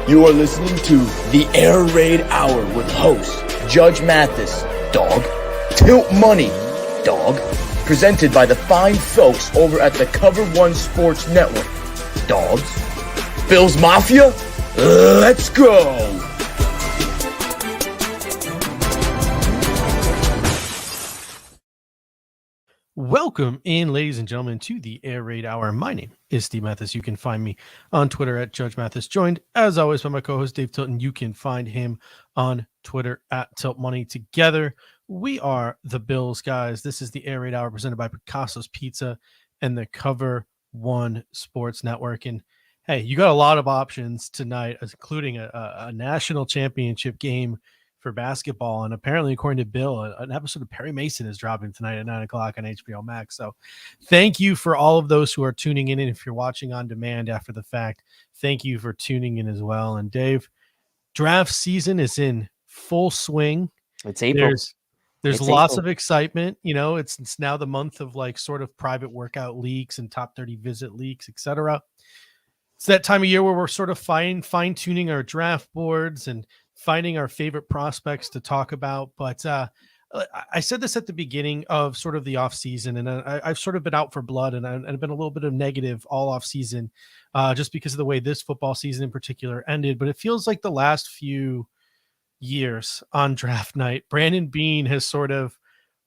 You are listening to the Air Raid Hour with host Judge Mathis, dog, Tilt Money, dog, presented by the fine folks over at the Cover One Sports Network, dogs. Bills Mafia, let's go! Welcome in, ladies and gentlemen, to the Air Raid Hour. My name is Steve Mathis. You can find me on Twitter at Judge Mathis, joined as always by my co-host Dave Tilton. You can find him on Twitter at Tilt Money. Together, we are the Bills guys. This is the Air Raid Hour presented by Picasso's Pizza and the Cover One Sports Network. And hey, you got a lot of options tonight, including a national championship game for basketball, and apparently, according to Bill, an episode of Perry Mason is dropping tonight at 9:00 on HBO Max. So thank you for all of those who are tuning in, and if you're watching on demand after the fact, thank you for tuning in as well. And Dave, draft season is in full swing. It's April. There's lots of excitement. You know, it's now the month of like sort of private workout leaks and top 30 visit leaks, etc. It's that time of year where we're sort of fine-tuning our draft boards and finding our favorite prospects to talk about. But I said this at the beginning of sort of the off season, and I've sort of been out for blood, and I've been a little bit of negative all off season, just because of the way this football season in particular ended. But it feels like the last few years on draft night, Brandon Beane has sort of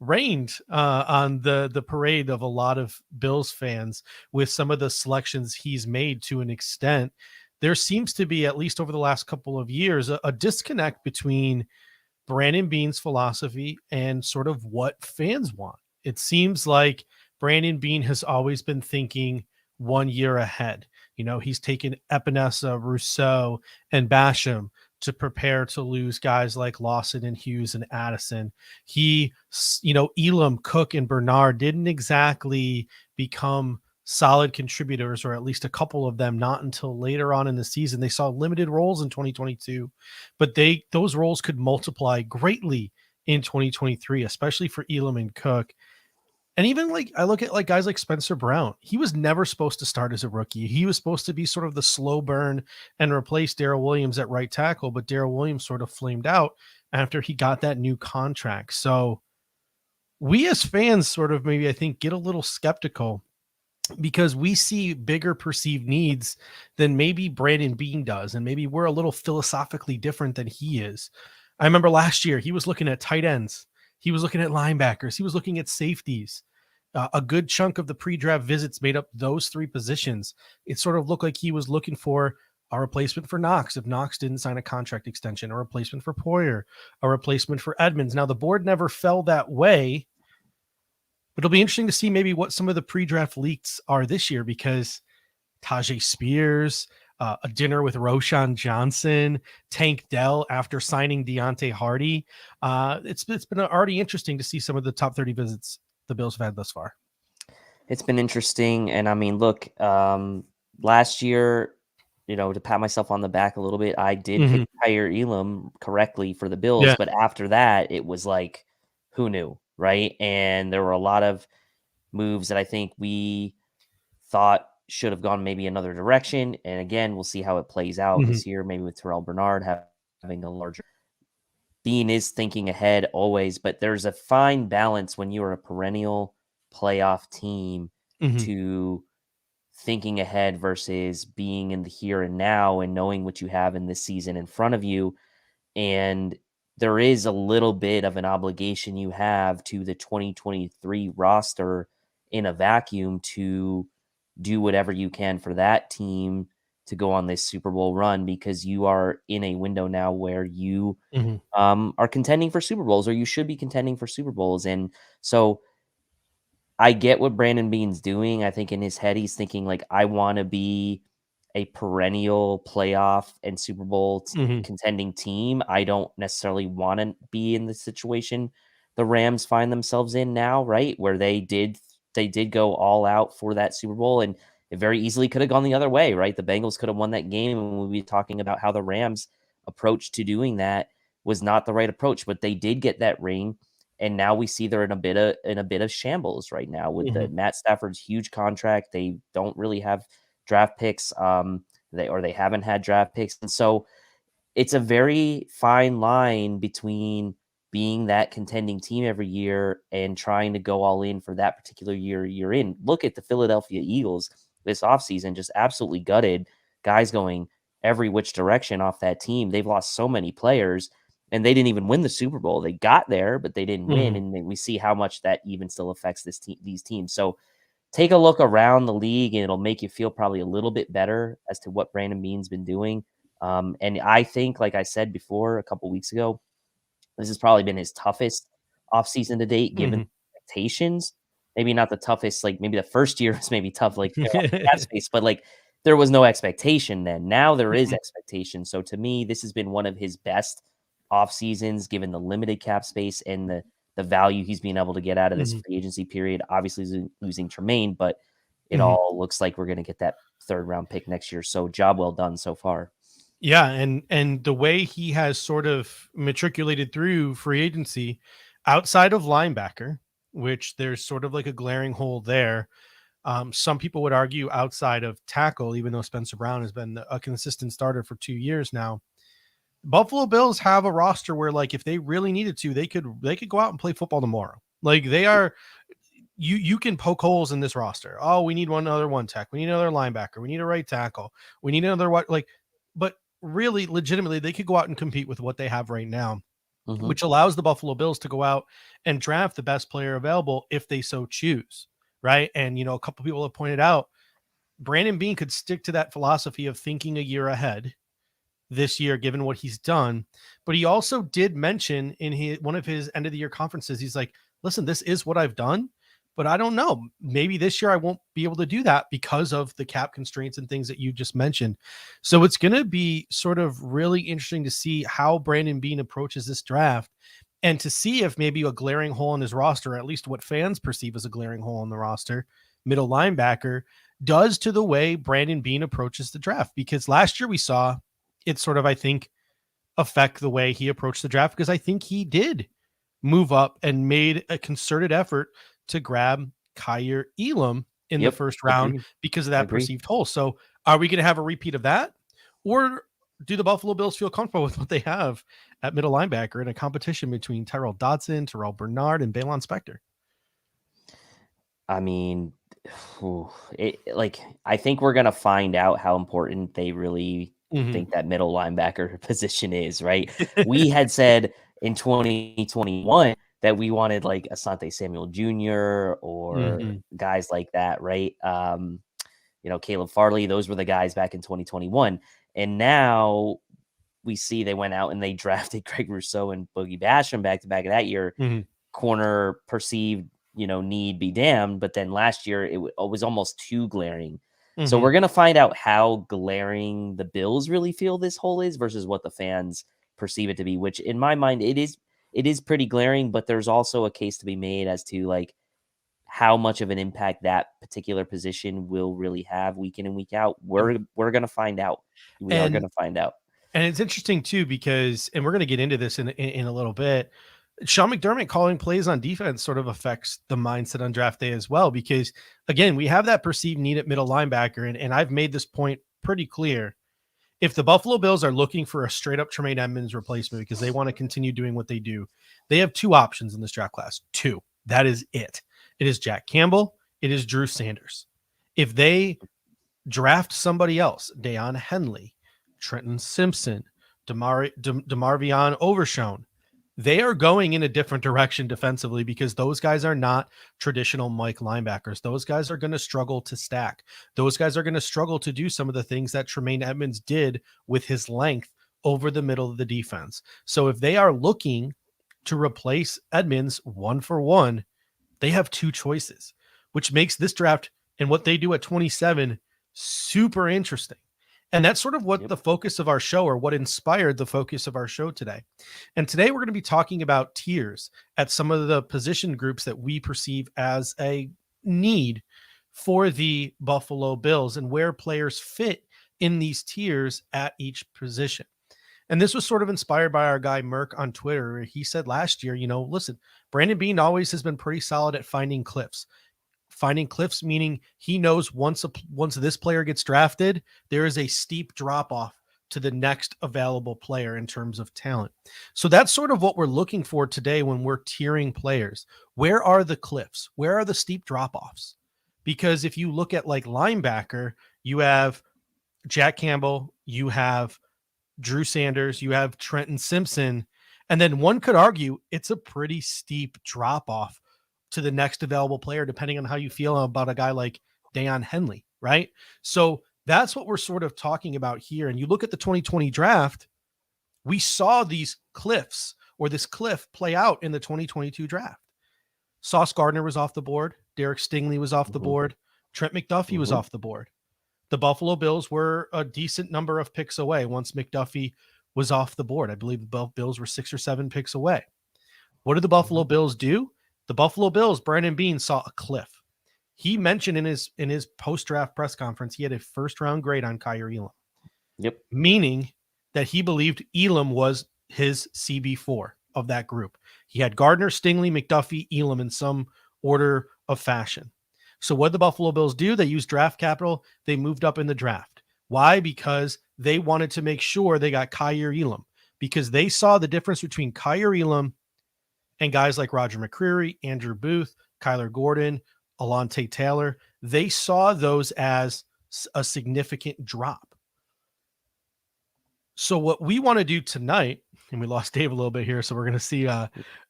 reigned on the parade of a lot of Bills fans with some of the selections he's made. To an extent, there seems to be, at least over the last couple of years, a disconnect between Brandon Beane's philosophy and sort of what fans want. It seems like Brandon Beane has always been thinking 1 year ahead. You know, he's taken Epinesa, Rousseau, and Basham to prepare to lose guys like Lawson and Hughes and Addison. Elam, Cook, and Bernard didn't exactly become solid contributors, or at least a couple of them, not until later on in the season. They saw limited roles in 2022, but those roles could multiply greatly in 2023, especially for Elam and Cook. And even like I look at like guys like Spencer Brown, he was never supposed to start as a rookie. He was supposed to be sort of the slow burn and replace Darrell Williams at right tackle, but Darrell Williams sort of flamed out after he got that new contract. So we as fans sort of maybe, I think, get a little skeptical because we see bigger perceived needs than maybe Brandon Beane does. And maybe we're a little philosophically different than he is. I remember last year, he was looking at tight ends. He was looking at linebackers. He was looking at safeties. A good chunk of the pre-draft visits made up those three positions. It sort of looked like he was looking for a replacement for Knox if Knox didn't sign a contract extension, a replacement for Poyer, a replacement for Edmonds. Now, the board never fell that way, but it'll be interesting to see maybe what some of the pre-draft leaks are this year, because Tajay Spears, a dinner with Roshan Johnson, Tank Dell after signing Deontay Hardy. It's been already interesting to see some of the top 30 visits the Bills have had thus far. It's been interesting. And I mean, look, last year, to pat myself on the back a little bit, I did pick Tyre Elam correctly for the Bills. Yeah. But after that, it was like, who knew, right? And there were a lot of moves that I think we thought should have gone maybe another direction. And again, we'll see how it plays out this year, maybe with Terrell Bernard having a larger. Beane is thinking ahead always, but there's a fine balance when you're a perennial playoff team to thinking ahead versus being in the here and now and knowing what you have in this season in front of you. And there is a little bit of an obligation you have to the 2023 roster in a vacuum to do whatever you can for that team to go on this Super Bowl run, because you are in a window now where you are contending for Super Bowls, or you should be contending for Super Bowls. And so I get what Brandon Beane's doing. I think in his head, he's thinking like, I want to be a perennial playoff and Super Bowl contending team. I don't necessarily want to be in the situation the Rams find themselves in now, right? Where they did go all out for that Super Bowl, and it very easily could have gone the other way, right? The Bengals could have won that game, and we'll be talking about how the Rams' approach to doing that was not the right approach, but they did get that ring, and now we see they're in a bit of shambles right now with the Matt Stafford's huge contract. They don't really have draft picks. they haven't had draft picks. And so it's a very fine line between being that contending team every year and trying to go all in for that particular year you're in. Look at the Philadelphia Eagles this offseason, just absolutely gutted, guys going every which direction off that team. They've lost so many players, and they didn't even win the Super Bowl. They got there, but they didn't win, and then we see how much that even still affects these teams. So take a look around the league, and it'll make you feel probably a little bit better as to what Brandon Beane's been doing. And I think, like I said before a couple weeks ago, this has probably been his toughest offseason to date, given expectations. Maybe not the toughest, like maybe the first year was maybe tough, like cap space, but like there was no expectation then. Now there is expectation. So to me, this has been one of his best off seasons, given the limited cap space and the value he's been able to get out of this free agency period. Obviously losing Tremaine, but it all looks like we're going to get that third round pick next year. So job well done so far. Yeah, and the way he has sort of matriculated through free agency outside of linebacker, which there's sort of like a glaring hole there. Some people would argue outside of tackle, even though Spencer Brown has been a consistent starter for 2 years now. Buffalo Bills have a roster where, like, if they really needed to, they could go out and play football tomorrow. Like, they are, you can poke holes in this roster. Oh, we need another one tech. We need another linebacker. We need a right tackle. We need another what, like, but really, legitimately, they could go out and compete with what they have right now, which allows the Buffalo Bills to go out and draft the best player available if they so choose, right? And, a couple people have pointed out, Brandon Beane could stick to that philosophy of thinking a year ahead this year, given what he's done. But he also did mention in one of his end of the year conferences, he's like, listen, this is what I've done, but I don't know. Maybe this year I won't be able to do that because of the cap constraints and things that you just mentioned. So it's going to be sort of really interesting to see how Brandon Beane approaches this draft and to see if maybe a glaring hole in his roster, or at least what fans perceive as a glaring hole in the roster, middle linebacker, does to the way Brandon Beane approaches the draft. Because last year we saw it sort of, I think, affect the way he approached the draft, because I think he did move up and made a concerted effort to grab Kaiir Elam in the first round because of that perceived hole. So are we going to have a repeat of that? Or do the Buffalo Bills feel comfortable with what they have at middle linebacker in a competition between Tyrell Dodson, Terrell Bernard, and Balon Spector? I mean, I think we're going to find out how important they really think that middle linebacker position is, right? We had said in 2021 that we wanted like Asante Samuel Jr. or guys like that, right? Caleb Farley, those were the guys back in 2021. And now we see they went out and they drafted Greg Rousseau and Boogie Basham back to back of that year. Corner perceived, need be damned. But then last year it was almost too glaring. So we're going to find out how glaring the Bills really feel this hole is versus what the fans perceive it to be, which in my mind, it is pretty glaring, but there's also a case to be made as to like how much of an impact that particular position will really have week in and week out. We're going to find out. We are going to find out. And it's interesting too, because, and we're going to get into this in a little bit, Sean McDermott calling plays on defense sort of affects the mindset on draft day as well, because again, we have that perceived need at middle linebacker. And I've made this point pretty clear. If the Buffalo Bills are looking for a straight up Tremaine Edmunds replacement because they want to continue doing what they do, they have two options in this draft class. Two. That is it. It is Jack Campbell. It is Drew Sanders. If they draft somebody else, Deion Henley, Trenton Simpson, DeMarvion Overshown, they are going in a different direction defensively, because those guys are not traditional Mike linebackers. Those guys are going to struggle to stack. Those guys are going to struggle to do some of the things that Tremaine Edmunds did with his length over the middle of the defense. So if they are looking to replace Edmunds 1-for-1, they have two choices, which makes this draft and what they do at 27 super interesting. And that's sort of what the focus of our show, or what inspired the focus of our show today. And today we're going to be talking about tiers at some of the position groups that we perceive as a need for the Buffalo Bills and where players fit in these tiers at each position. And this was sort of inspired by our guy Merck on Twitter, where he said last year, listen, Brandon Beane always has been pretty solid at finding cliffs. Finding cliffs, meaning he knows once this player gets drafted, there is a steep drop off to the next available player in terms of talent. So that's sort of what we're looking for today when we're tiering players. Where are the cliffs? Where are the steep drop offs? Because if you look at like linebacker, you have Jack Campbell, you have Drew Sanders, you have Trenton Simpson, and then one could argue it's a pretty steep drop off to the next available player, depending on how you feel about a guy like Deion Henley, right? So that's what we're sort of talking about here. And you look at the 2020 draft, we saw these cliffs or this cliff play out in the 2022 draft. Sauce Gardner was off the board. Derek Stingley was off the board. Trent McDuffie was off the board. The Buffalo Bills were a decent number of picks away once McDuffie was off the board. I believe the Bills were 6 or 7 picks away. What did the Buffalo Bills do? The Buffalo Bills, Brandon Beane, saw a cliff. He mentioned in his post-draft press conference, he had a first-round grade on Kaiir Elam. Yep. Meaning that he believed Elam was his CB4 of that group. He had Gardner, Stingley, McDuffie, Elam in some order of fashion. So what did the Buffalo Bills do? They used draft capital. They moved up in the draft. Why? Because they wanted to make sure they got Kaiir Elam, because they saw the difference between Kaiir Elam and guys like Roger McCreary, Andrew Booth, Kyler Gordon, Alontae Taylor. They saw those as a significant drop. So what we want to do tonight, and we lost Dave a little bit here, so we're going to see.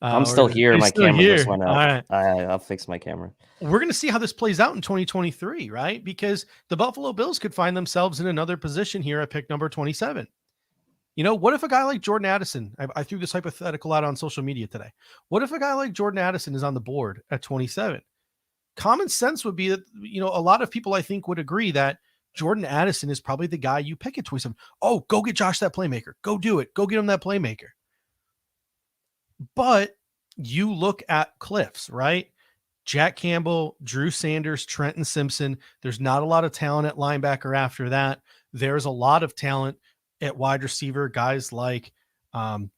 I'm still here. My camera just went out. All right. I'll fix my camera. We're going to see how this plays out in 2023, right? Because the Buffalo Bills could find themselves in another position here at pick number 27. You know, what if a guy like Jordan Addison, I threw this hypothetical out on social media today. What if a guy like Jordan Addison is on the board at 27? Common sense would be that, you know, a lot of people I think would agree that Jordan Addison is probably the guy you pick at 27. Oh, go get Josh that playmaker. Go do it. Go get him that playmaker. But you look at cliffs, right? Jack Campbell, Drew Sanders, Trenton Simpson. There's not a lot of talent at linebacker after that. There's a lot of talent at wide receiver, guys like Marvin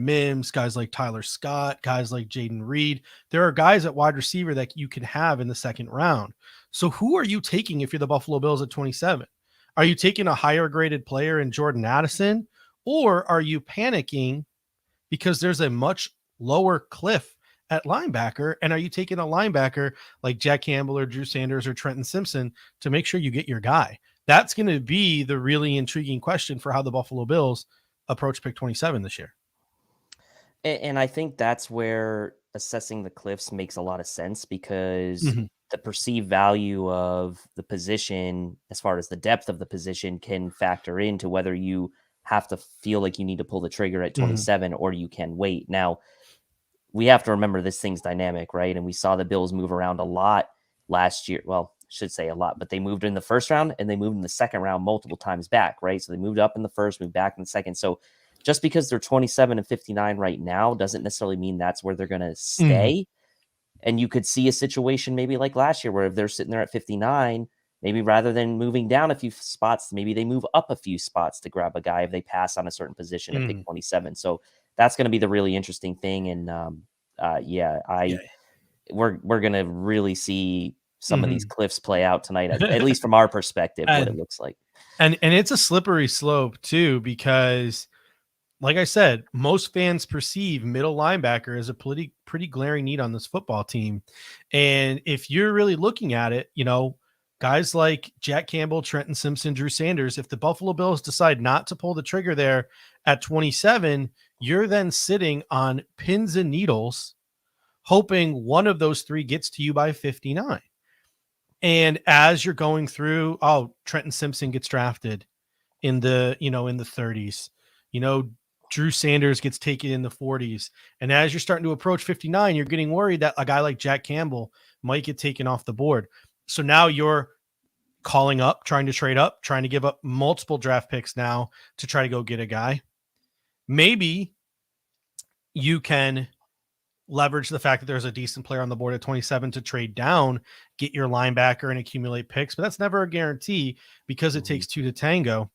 Mims, guys like Tyler Scott, guys like Jaden Reed. There are guys at wide receiver that you can have in the second round. So who are you taking if you're the Buffalo Bills at 27? Are you taking a higher graded player in Jordan Addison, or are you panicking because there's a much lower cliff at linebacker? And are you taking a linebacker like Jack Campbell or Drew Sanders or Trenton Simpson to make sure you get your guy? That's going to be the really intriguing question for how the Buffalo Bills approach pick 27 this year. And I think that's where assessing the cliffs makes a lot of sense, because the perceived value of the position, as far as the depth of the position, can factor into whether you have to feel like you need to pull the trigger at 27 or you can wait. Now, we have to remember this thing's dynamic, right? And we saw the Bills move around a lot last year. Well, I should say a lot, but they moved in the first round and they moved in the second round multiple times back, right? So they moved up in the first, moved back in the second. So just because they're 27 and 59 right now doesn't necessarily mean that's where they're going to stay. And you could see a situation maybe like last year where if they're sitting there at 59, maybe rather than moving down a few spots, maybe they move up a few spots to grab a guy if they pass on a certain position at pick 27. So that's going to be the really interesting thing. And we're going to really see some of these cliffs play out tonight, at least from our perspective, what it looks like. And it's a slippery slope too, because like I said, most fans perceive middle linebacker as a pretty glaring need on this football team. And if you're really looking at it, you know, guys like Jack Campbell, Trenton Simpson, Drew Sanders, if the Buffalo Bills decide not to pull the trigger there at 27, you're then sitting on pins and needles, hoping one of those three gets to you by 59. And as you're going through, Trenton Simpson gets drafted in the 30s, Drew Sanders gets taken in the 40s. And as you're starting to approach 59, you're getting worried that a guy like Jack Campbell might get taken off the board. So now you're calling up, trying to trade up, trying to give up multiple draft picks now to try to go get a guy. Maybe you can leverage the fact that there's a decent player on the board at 27 to trade down, get your linebacker and accumulate picks, but that's never a guarantee because it takes two to tango.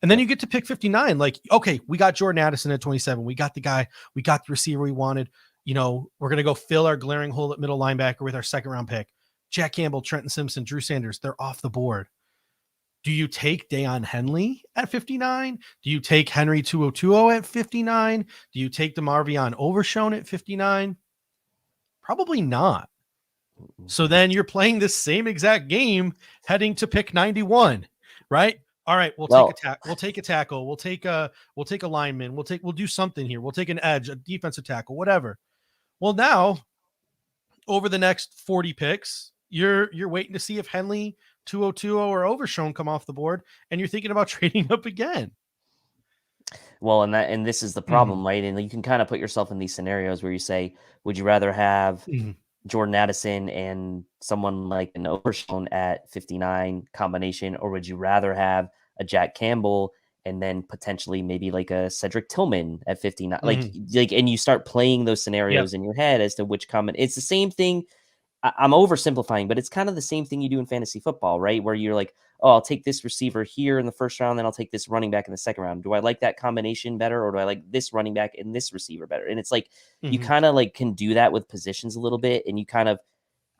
And then you get to pick 59. Like, okay, we got Jordan Addison at 27. We got the guy, we got the receiver we wanted. we're going to go fill our glaring hole at middle linebacker with our second round pick. Jack Campbell, Trenton Simpson, Drew Sanders, they're off the board. Do you take Deion Henley at 59? Do you take Henry 2020 at 59? Do you take DeMarvion Overshown at 59? Probably not. So then you're playing this same exact game heading to pick 91, right? All right, we'll take a tackle, we'll take a lineman, we'll do something here. We'll take an edge, a defensive tackle, whatever. Well, now over the next 40 picks, you're waiting to see if Henley, 2020 or Overshown come off the board, and you're thinking about trading up again. Well, and this is the problem, right? And you can kind of put yourself in these scenarios where you say, would you rather have Jordan Addison and someone like an Overshown at 59 combination, or would you rather have a Jack Campbell and then potentially maybe like a Cedric Tillman at 59? Like, and you start playing those scenarios in your head as to which it's the same thing. I'm oversimplifying, but it's kind of the same thing you do in fantasy football, right? Where you're like, oh, I'll take this receiver here in the first round, then I'll take this running back in the second round. Do I like that combination better, or do I like this running back and this receiver better? And it's like, you kind of like can do that with positions a little bit. And you kind of,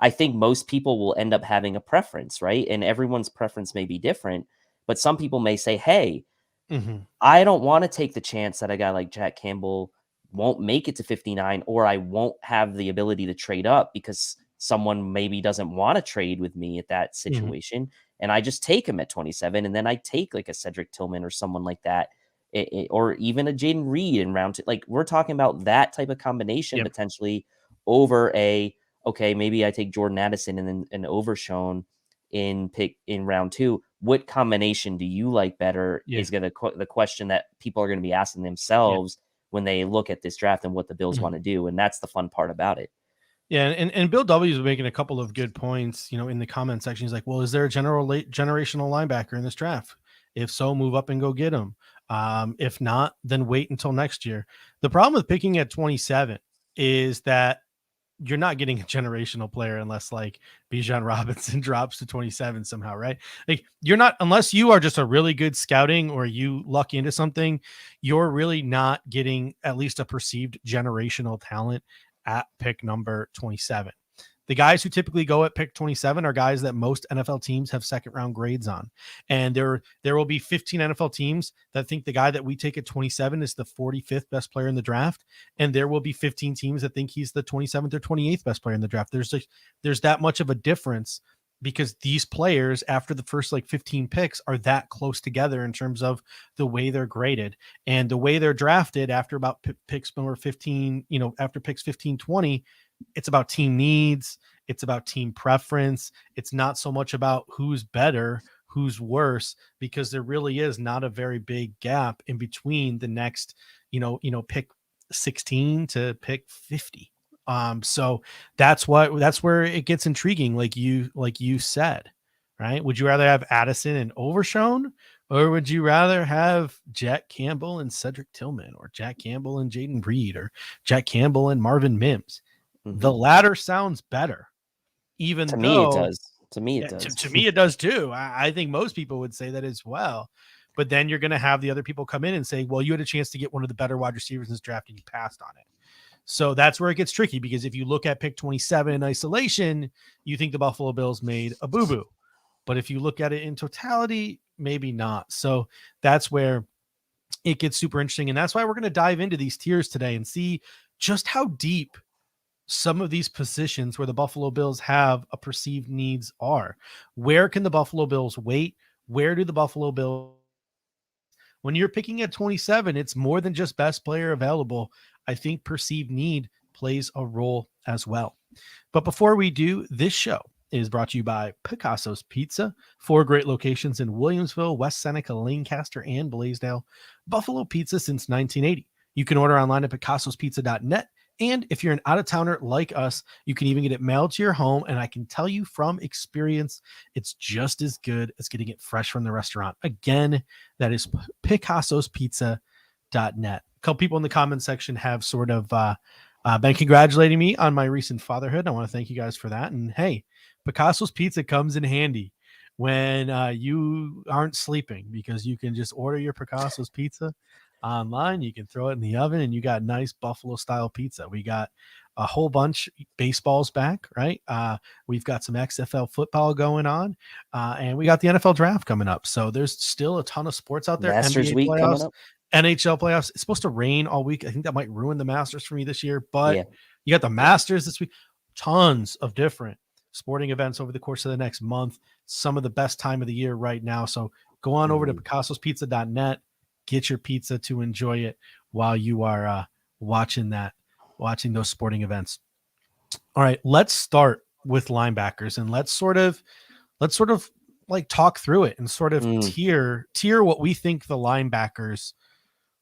I think most people will end up having a preference, right? And everyone's preference may be different, but some people may say, hey, I don't want to take the chance that a guy like Jack Campbell won't make it to 59, or I won't have the ability to trade up because someone maybe doesn't want to trade with me at that situation. And I just take him at 27. And then I take like a Cedric Tillman or someone like that, or even a Jaden Reed in round 2. Like, we're talking about that type of combination potentially over okay, maybe I take Jordan Addison and then an Overshown in round 2. What combination do you like better is going to the question that people are going to be asking themselves when they look at this draft and what the Bills want to do. And that's the fun part about it. Yeah, and Bill W is making a couple of good points, in the comment section. He's like, well, is there a generational linebacker in this draft? If so, move up and go get him. If not, then wait until next year. The problem with picking at 27 is that you're not getting a generational player unless like Bijan Robinson drops to 27 somehow, right? Like, you're not, unless you are just a really good scouting or you luck into something, you're really not getting at least a perceived generational talent at pick number 27. The guys who typically go at pick 27 are guys that most NFL teams have second round grades on. And there will be 15 NFL teams that think the guy that we take at 27 is the 45th best player in the draft. And there will be 15 teams that think he's the 27th or 28th best player in the draft. There's that much of a difference because these players after the first like 15 picks are that close together in terms of the way they're graded and the way they're drafted after about picks number 15, after picks 15, 20, it's about team needs. It's about team preference. It's not so much about who's better, who's worse, because there really is not a very big gap in between the next, pick 16 to pick 50. So that's where it gets intriguing. Like you said, right? Would you rather have Addison and Overshown, or would you rather have Jack Campbell and Cedric Tillman, or Jack Campbell and Jaden Reed, or Jack Campbell and Marvin Mims? The latter sounds better, even to though me it does. To me it does. To me it does too. I think most people would say that as well. But then you're going to have the other people come in and say, well, you had a chance to get one of the better wide receivers in this draft and you passed on it. So that's where it gets tricky, because if you look at pick 27 in isolation, you think the Buffalo Bills made a boo-boo. But if you look at it in totality, maybe not. So that's where it gets super interesting. And that's why we're going to dive into these tiers today and see just how deep some of these positions where the Buffalo Bills have a perceived needs are. Where can the Buffalo Bills wait? Where do the Buffalo Bills? When you're picking at 27, it's more than just best player available. I think perceived need plays a role as well. But before we do, this show is brought to you by Picasso's Pizza. 4 great locations in Williamsville, West Seneca, Lancaster, and Blaisdell. Buffalo Pizza since 1980. You can order online at picassospizza.net. And if you're an out-of-towner like us, you can even get it mailed to your home. And I can tell you from experience, it's just as good as getting it fresh from the restaurant. Again, that is picassospizza.net. A couple people in the comment section have sort of been congratulating me on my recent fatherhood. I want to thank you guys for that. And hey, Picasso's Pizza comes in handy when you aren't sleeping, because you can just order your Picasso's Pizza online. You can throw it in the oven, and you got nice Buffalo style pizza. We got a whole bunch. Baseball's back, right? We've got some XFL football going on, and we got the NFL draft coming up. So there's still a ton of sports out there. Masters NBA week coming playoffs, up. NHL playoffs. It's supposed to rain all week. I think that might ruin the Masters for me this year, but Yeah. you got the Masters this week. Tons of different sporting events over the course of the next month. Some of the best time of the year right now. So go on over to picassospizza.net, get your pizza to enjoy it while you are watching those sporting events. All right, let's start with linebackers, and let's sort of like talk through it and sort of tier what we think the linebackers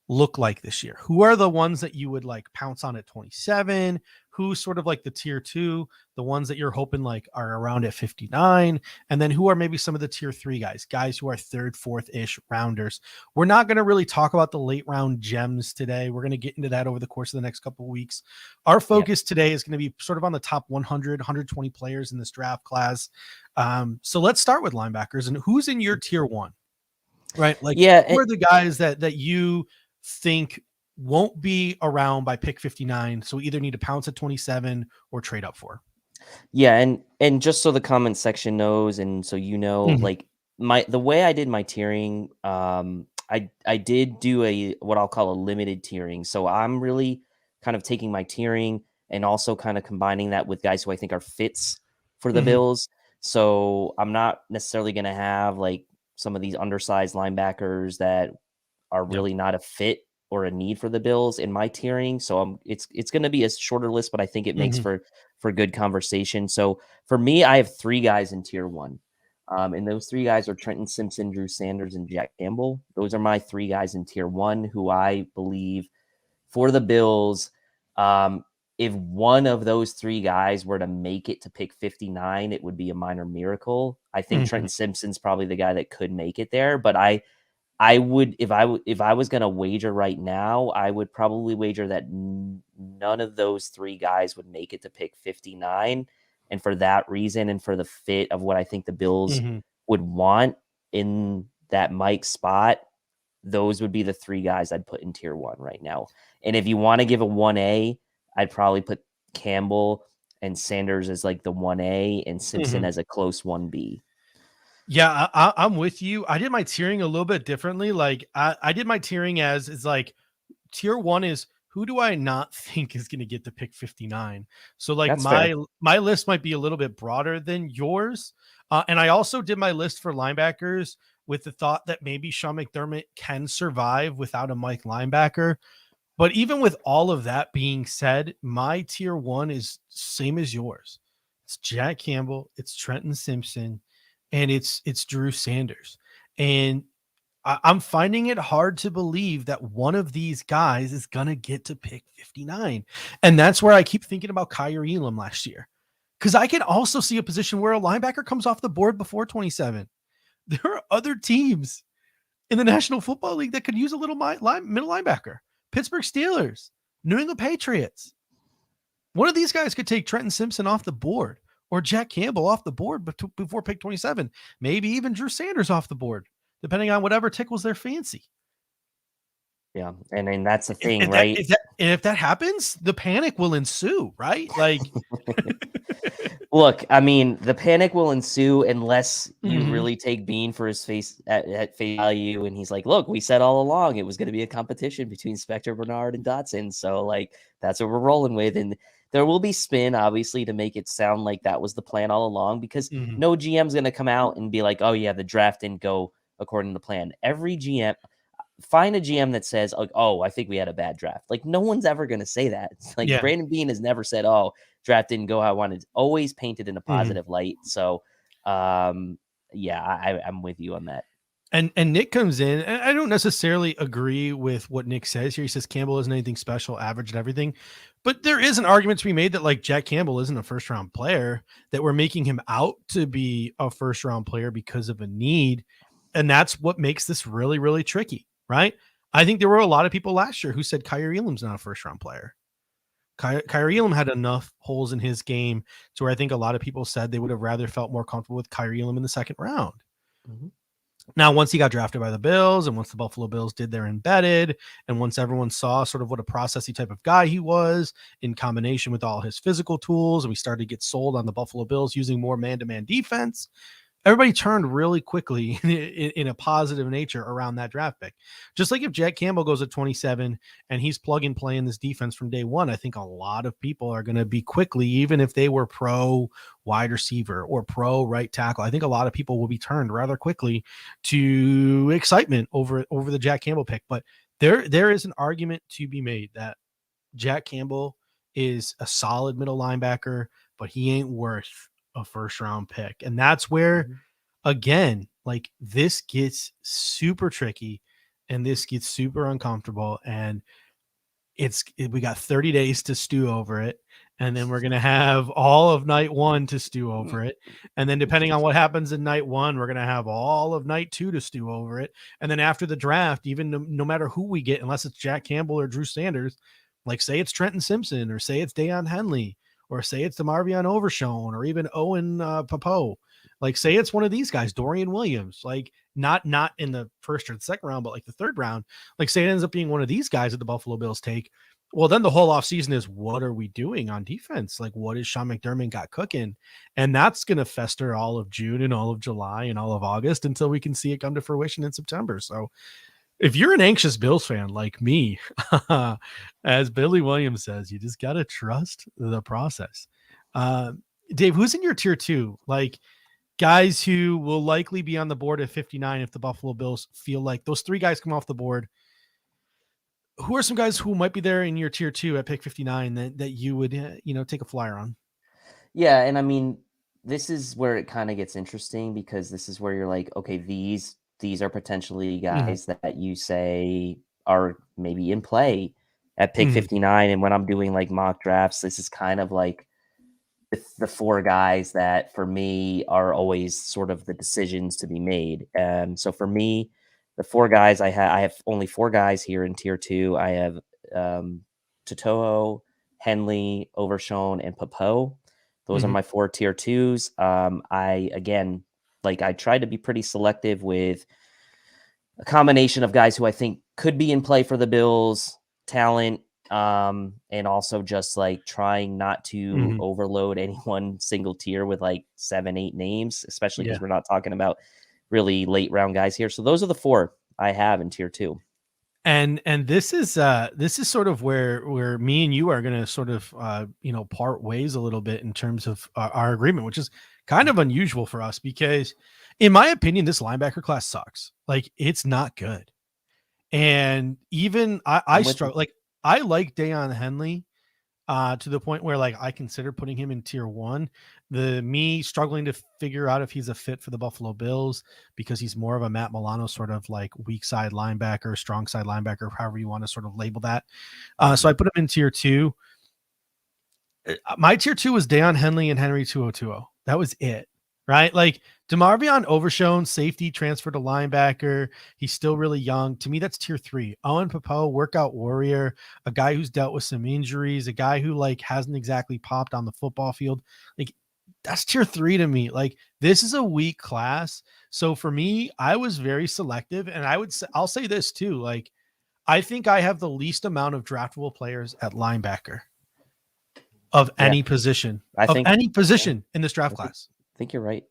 look like this year. Who are the ones that you would like pounce on at 27? Who's sort of like the tier 2, the ones that you're hoping like are around at 59? And then who are maybe some of the tier 3 guys who are 3rd, 4th-ish rounders? We're not going to really talk about the late round gems today. We're going to get into that over the course of the next couple of weeks. Our focus today is going to be sort of on the top 100, 120 players in this draft class. So let's start with linebackers. And who's in your tier 1? Right? Like, who are the guys that you think won't be around by pick 59, so we either need to pounce at 27 or trade up for? Yeah, and just so the comment section knows, and so like the way I did my tiering, I did do what I'll call a limited tiering. So I'm really kind of taking my tiering and also kind of combining that with guys who I think are fits for the Bills. So I'm not necessarily going to have like some of these undersized linebackers that are really not a fit or a need for the Bills in my tiering. So it's going to be a shorter list, but I think it makes for good conversation. So for me, I have 3 guys in tier 1. And those 3 guys are Trenton Simpson, Drew Sanders, and Jack Campbell. Those are my 3 guys in tier 1 who I believe for the Bills, if one of those 3 guys were to make it to pick 59, it would be a minor miracle. I think Trenton Simpson's probably the guy that could make it there, but I would, if I was going to wager right now, I would probably wager that none of those 3 guys would make it to pick 59. And for that reason, and for the fit of what I think the Bills would want in that Mike spot, those would be the 3 guys I'd put in tier 1 right now. And if you want to give a 1A, I'd probably put Campbell and Sanders as like the 1A and Simpson as a close 1B. Yeah, I'm with you. I did my tiering a little bit differently. Like I did my tiering as is like tier 1 is who do I not think is going to get to pick 59? So like my list might be a little bit broader than yours. And I also did my list for linebackers with the thought that maybe Sean McDermott can survive without a Mike linebacker. But even with all of that being said, my tier 1 is same as yours. It's Jack Campbell, it's Trenton Simpson, and it's Drew Sanders. And I'm finding it hard to believe that one of these guys is going to get to pick 59. And that's where I keep thinking about Kyer Elam last year. Because I can also see a position where a linebacker comes off the board before 27. There are other teams in the National Football League that could use a little middle linebacker. Pittsburgh Steelers, New England Patriots. One of these guys could take Trenton Simpson off the board or Jack Campbell off the board before pick 27. Maybe even Drew Sanders off the board, depending on whatever tickles their fancy. Yeah, and that's the thing, right? If that happens, the panic will ensue, right? Like, look, I mean, the panic will ensue unless you really take Beane for his face at face value, and he's like, "Look, we said all along it was going to be a competition between Spector, Bernard, and Dotson, so like that's what we're rolling with." And there will be spin, obviously, to make it sound like that was the plan all along, because no GM's going to come out and be like, "Oh yeah, the draft didn't go according to plan." Every GM. Find a GM that says, "Oh, I think we had a bad draft." Like, no one's ever going to say that. It's like Brandon Beane has never said, "Oh, draft didn't go how I wanted." Always painted in a positive light. So, I'm with you on that. And Nick comes in, and I don't necessarily agree with what Nick says here. He says Campbell isn't anything special, average and everything. But there is an argument to be made that like Jack Campbell isn't a first round player, that we're making him out to be a first round player because of a need. And that's what makes this really, really tricky. Right. I think there were a lot of people last year who said Kyer Elam's not a first round player. Kyer Elam had enough holes in his game to where I think a lot of people said they would have rather felt more comfortable with Kyer Elam in the second round. Now, once he got drafted by the Bills and once the Buffalo Bills did their embedded and once everyone saw sort of what a processy type of guy he was in combination with all his physical tools, and we started to get sold on the Buffalo Bills using more man-to-man defense, everybody turned really quickly in a positive nature around that draft pick. Just like if Jack Campbell goes at 27 and he's plug and play in this defense from day one, I think a lot of people are going to be quickly, even if they were pro wide receiver or pro right tackle, I think a lot of people will be turned rather quickly to excitement over the Jack Campbell pick. But there is an argument to be made that Jack Campbell is a solid middle linebacker, but he ain't worth a first round pick. And that's where, again, like this gets super tricky and this gets super uncomfortable. And we got 30 days to stew over it. And then we're going to have all of night one to stew over it. And then depending on what happens in night one, we're going to have all of night two to stew over it. And then after the draft, even no matter who we get, unless it's Jack Campbell or Drew Sanders, like say it's Trenton Simpson or say it's Deion Henley, or say it's DeMarvion Overshone, or even Owen Popo. Like say it's one of these guys, Dorian Williams, like not in the first or the second round, but like the third round. Like say it ends up being one of these guys that the Buffalo Bills take. Well, then the whole offseason is what are we doing on defense? Like what is Sean McDermott got cooking? And that's going to fester all of June and all of July and all of August until we can see it come to fruition in September. So if you're an anxious Bills fan like me, as Billy Williams says, you just got to trust the process. Dave, who's in your tier two? Like guys who will likely be on the board at 59 if the Buffalo Bills feel like those three guys come off the board. Who are some guys who might be there in your tier two at pick 59 that you would, take a flyer on? Yeah. And I mean, this is where it kind of gets interesting because this is where you're like, okay, these are potentially guys that you say are maybe in play at pick 59. And when I'm doing like mock drafts, this is kind of like the four guys that for me are always sort of the decisions to be made. So for me, the four guys I have only four guys here in tier two. I have Totoho, Henley, Overshone, and Popo. Those are my four tier twos. I tried to be pretty selective with a combination of guys who I think could be in play for the Bills, talent, and also just like trying not to overload any one single tier with like 7-8 names, especially because we're not talking about really late round guys here. So those are the four I have in tier two. And this is sort of where me and you are going to sort of part ways a little bit in terms of our agreement, which is kind of unusual for us because in my opinion, this linebacker class sucks. Like it's not good. And even I struggle. Like I like Deion Henley to the point where like I consider putting him in tier one. Me struggling to figure out if he's a fit for the Buffalo Bills because he's more of a Matt Milano sort of like weak side linebacker, strong side linebacker, however you want to sort of label that. So I put him in tier two. My tier two was Deion Henley and Henry 2020. That was it. Right? Like DeMarvion Overshone, safety, transfer to linebacker. He's still really young. To me, that's tier three. Owen Popo, workout warrior, a guy who's dealt with some injuries, a guy who like hasn't exactly popped on the football field. Like that's tier three to me. Like this is a weak class. So for me, I was very selective, and I'll say this too. Like I think I have the least amount of draftable players at linebacker of any position. In this draft class. I think you're right.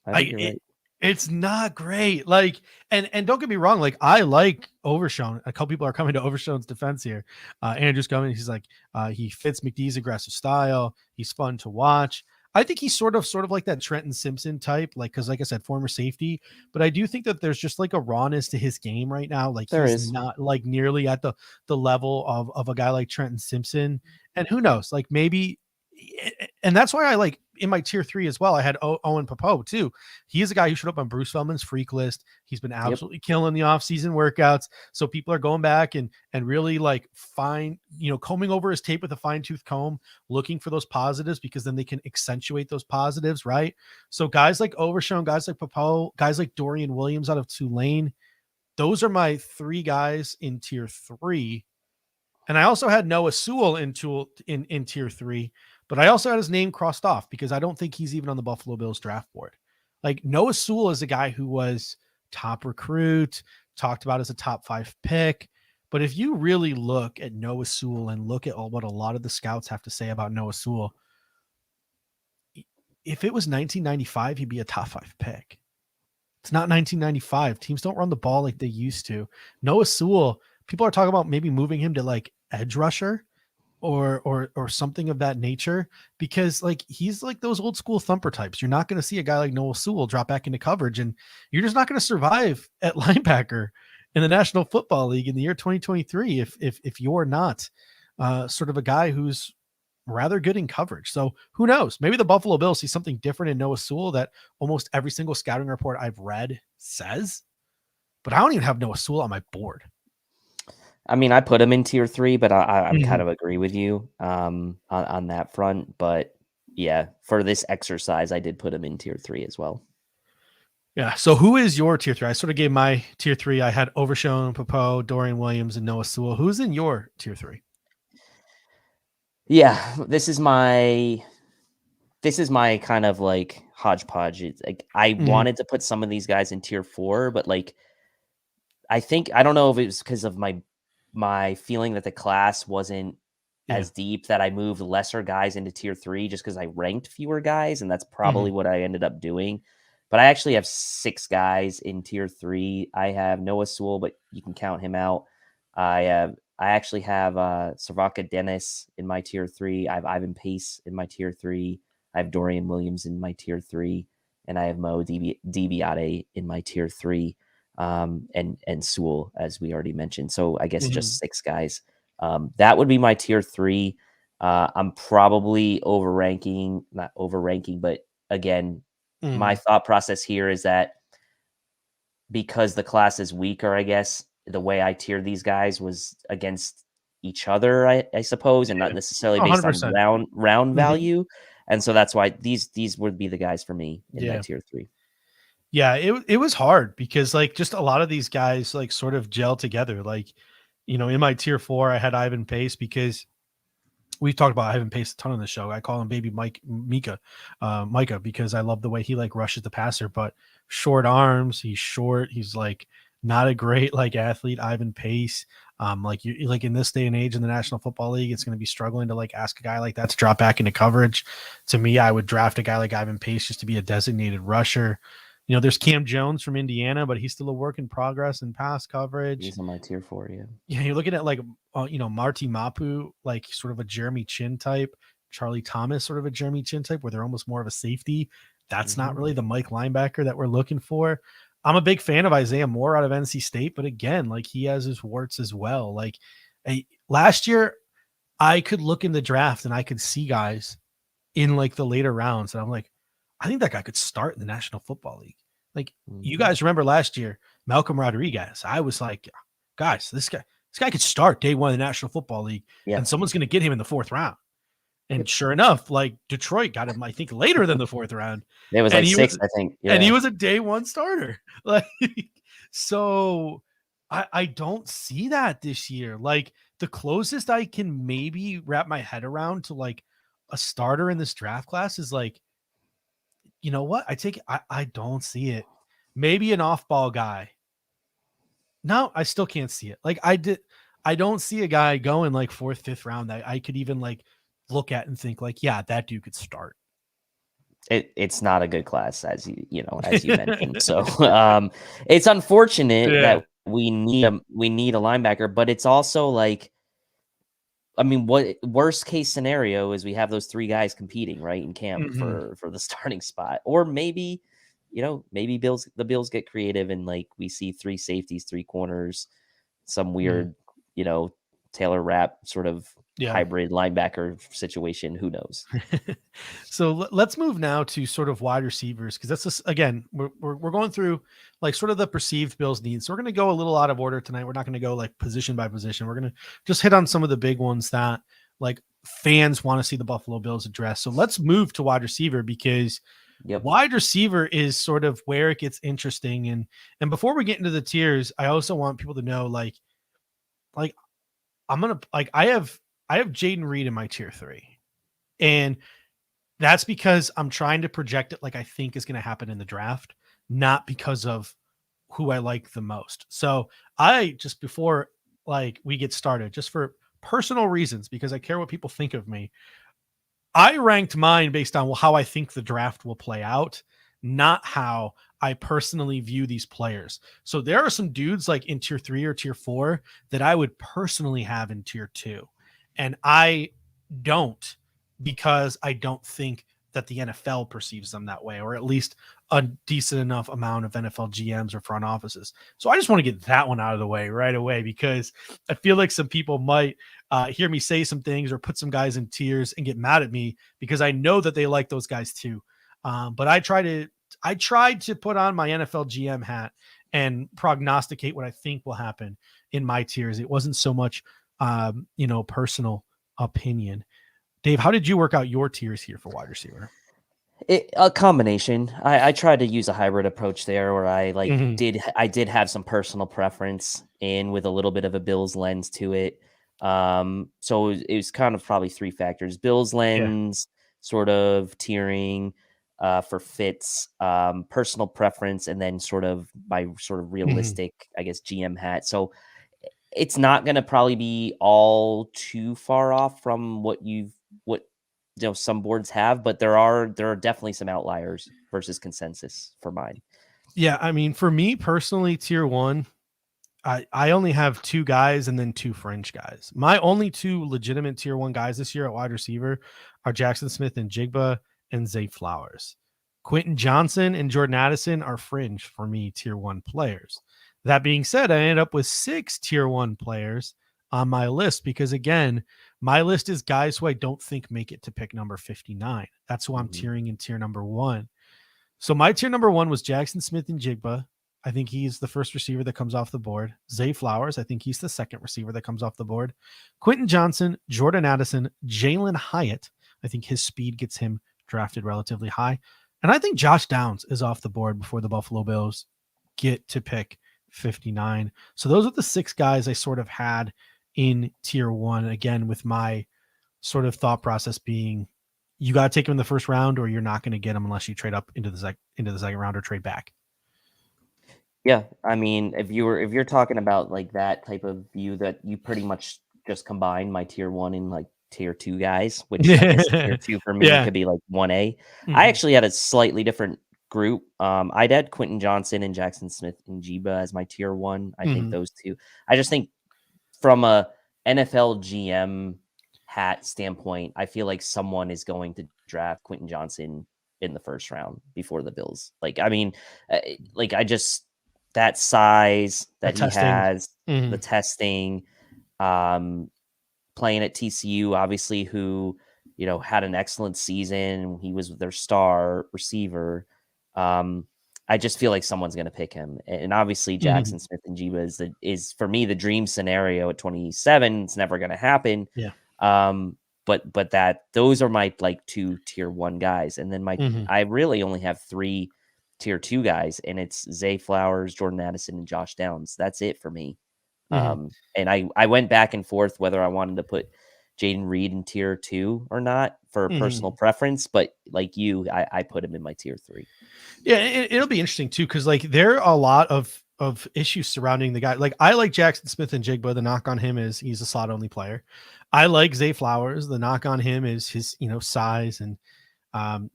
You're right. It's not great. Like, and don't get me wrong. Like, I like Overshone. A couple people are coming to Overshone's defense here. Andrew's coming. He's like, he fits McDee's aggressive style. He's fun to watch. I think he's sort of like that Trenton Simpson type, like, cause like I said, former safety, but I do think that there's just like a rawness to his game right now. Like he's not like nearly at the level of a guy like Trenton Simpson. And who knows, like maybe, and that's why I like in my tier three as well. I had Owen Popo too. He is a guy who showed up on Bruce Feldman's freak list. He's been absolutely killing the off-season workouts. So people are going back and really like combing over his tape with a fine-tooth comb, looking for those positives because then they can accentuate those positives, right? So guys like Overshone, guys like Popo, guys like Dorian Williams out of Tulane, those are my three guys in tier three. And I also had Noah Sewell in tier three. But I also had his name crossed off because I don't think he's even on the Buffalo Bills draft board. Like Noah Sewell is a guy who was top recruit, talked about as a top 5 pick. But if you really look at Noah Sewell and look at what a lot of the scouts have to say about Noah Sewell, if it was 1995, he'd be a top 5 pick. It's not 1995. Teams don't run the ball like they used to. Noah Sewell, people are talking about maybe moving him to like edge rusher or something of that nature, because like he's like those old school thumper types. You're not going to see a guy like Noah Sewell drop back into coverage, and you're just not going to survive at linebacker in the National Football League in the year 2023 if you're not sort of a guy who's rather good in coverage. So who knows? Maybe the Buffalo Bills see something different in Noah Sewell that almost every single scouting report I've read says, but I don't even have Noah Sewell on my board. I mean, I put him in tier 3, but I kind of agree with you on that front. But yeah, for this exercise, I did put him in tier 3 as well. Yeah. So who is your tier 3? I sort of gave my tier 3. I had Overshown, Popo, Dorian Williams, and Noah Sewell. Who's in your tier 3? Yeah, this is my kind of like hodgepodge. It's like I wanted to put some of these guys in tier 4, but like I don't know if it was because of my feeling that the class wasn't as deep that I moved lesser guys into tier 3 just because I ranked fewer guys, and that's probably what I ended up doing. But I actually have 6 guys in tier 3. I have Noah Sewell, but you can count him out. I actually have Servaka Dennis in my tier 3. I have Ivan Pace in my tier 3. I have Dorian Williams in my tier 3, and I have Mo Dibiate in my tier 3, and Sewell, as we already mentioned. So I guess just 6 guys. That would be my tier 3. I'm probably not overranking, but again, my thought process here is that because the class is weaker, I guess the way I tiered these guys was against each other, I suppose, and not necessarily based 100%. on round value. And so that's why these would be the guys for me in my tier 3. Yeah, it was hard because like just a lot of these guys like sort of gel together. Like, you know, in my tier 4, I had Ivan Pace because we've talked about Ivan Pace a ton on the show. I call him baby Micah because I love the way he like rushes the passer, but short arms, he's short. He's like not a great like athlete, Ivan Pace. Like you like in this day and age in the National Football League, it's going to be struggling to like ask a guy like that to drop back into coverage. To me, I would draft a guy like Ivan Pace just to be a designated rusher. You know, there's Cam Jones from Indiana, but he's still a work in progress in pass coverage. He's on my tier 4, yeah. Yeah, you're looking at like, you know, Marty Mapu, like sort of a Jeremy Chin type, Charlie Thomas, sort of a Jeremy Chin type, where they're almost more of a safety. That's not really the Mike linebacker that we're looking for. I'm a big fan of Isaiah Moore out of NC State, but again, like he has his warts as well. Like last year, I could look in the draft and I could see guys in like the later rounds, and I'm like, I think that guy could start in the National Football League. Like you guys remember last year, Malcolm Rodriguez. I was like, guys, this guy could start day 1 of the National Football League, and someone's going to get him in the 4th round. And sure enough, like Detroit got him, I think, later than the 4th round. It was like 6, I think. Yeah. And he was a day 1 starter. Like, so I don't see that this year. Like the closest I can maybe wrap my head around to like a starter in this draft class is like, you know what? I don't see it. Maybe an off-ball guy. No, I still can't see it. Like I don't see a guy going like 4th, 5th round that I could even like look at and think like, yeah, that dude could start. It's not a good class, as you mentioned. So it's unfortunate that we need a linebacker, but it's also like, I mean, what worst case scenario is we have those 3 guys competing right in camp for the starting spot, or maybe, you know, maybe the Bills get creative and like we see 3 safeties, 3 corners, some weird, you know, Taylor Rapp sort of hybrid linebacker situation. Who knows? So let's move now to sort of wide receivers, because that's just, again, we're going through like sort of the perceived Bills needs. So we're going to go a little out of order tonight. We're not going to go like position by position. We're going to just hit on some of the big ones that like fans want to see the Buffalo Bills address. So let's move to wide receiver, because wide receiver is sort of where it gets interesting. And before we get into the tiers, I also want people to know like I'm going to like, I have Jaden Reed in my tier 3, and that's because I'm trying to project it like I think is going to happen in the draft, not because of who I like the most. So I just before like we get started, just for personal reasons, because I care what people think of me, I ranked mine based on how I think the draft will play out, not how I personally view these players. So there are some dudes like in tier 3 or tier 4 that I would personally have in tier 2. And I don't, because I don't think that the NFL perceives them that way, or at least a decent enough amount of NFL GMs or front offices. So I just want to get that one out of the way right away, because I feel like some people might hear me say some things or put some guys in tiers and get mad at me, because I know that they like those guys too. But I tried to put on my NFL GM hat and prognosticate what I think will happen in my tiers. It wasn't so much, personal opinion. Dave, how did you work out your tiers here for wide receiver? A combination. I tried to use a hybrid approach there, where I Mhm. did have some personal preference and with a little bit of a Bills lens to it. So it was kind of probably 3 factors: Bills Yeah. lens, sort of tiering for fits, personal preference, and then sort of my sort of Mhm. realistic, I guess, GM hat. So it's not going to probably be all too far off from what some boards have, but there are definitely some outliers versus consensus for mine. Yeah. I mean, for me personally, tier 1, I only have 2 guys and then 2 fringe guys. My only 2 legitimate tier 1 guys this year at wide receiver are Jackson Smith and Jigba and Zay Flowers. Quentin Johnson and Jordan Addison are fringe for me, tier 1 players. That being said, I ended up with 6 tier 1 players on my list, because again, my list is guys who I don't think make it to pick number 59. That's who I'm tiering in tier number 1. So my tier number 1 was Jackson Smith and Jigba. I think he's the first receiver that comes off the board. Zay Flowers, I think he's the second receiver that comes off the board. Quentin Johnson, Jordan Addison, Jalen Hyatt. I think his speed gets him drafted relatively high. And I think Josh Downs is off the board before the Buffalo Bills get to pick 59. So those are the 6 guys I sort of had in tier 1, again, with my sort of thought process being, you got to take him in the first round, or you're not going to get him unless you trade up into the second round or trade back. Yeah, I mean, if you're talking about like that type of view, that you pretty much just combine my tier 1 and like tier 2 guys, which I guess tier 2 for me Yeah. could be like 1A. Mhm. I actually had a slightly different group. I'd had Quentin Johnson and Jackson Smith and Jiba as my tier 1. I think Mhm. those 2. I just think from a NFL GM hat standpoint, I feel like someone is going to draft Quentin Johnson in the first round before the Bills. Like, I mean, I just, that size The that he testing. has, the Mhm. testing, playing at TCU, obviously, who, had an excellent season. He was their star receiver. I just feel like someone's going to pick him. And obviously Mhm. Jackson Smith and Jiba is for me the dream scenario at 27. It's never going to happen. Yeah. But those are my like 2 tier 1 guys. And then Mhm. I really only have 3 tier 2 guys, and it's Zay Flowers, Jordan Addison, and Josh Downs. That's it for me. Mhm. And I went back and forth whether I wanted to put Jaden Reed in tier 2 or not for personal Mhm. preference, but like you, I put him in my tier 3. Yeah, it'll be interesting too, because like there are a lot of issues surrounding the guy. Like I like Jackson Smith and Jigba. The knock on him is he's a slot only player. I like Zay Flowers. The knock on him is his size, and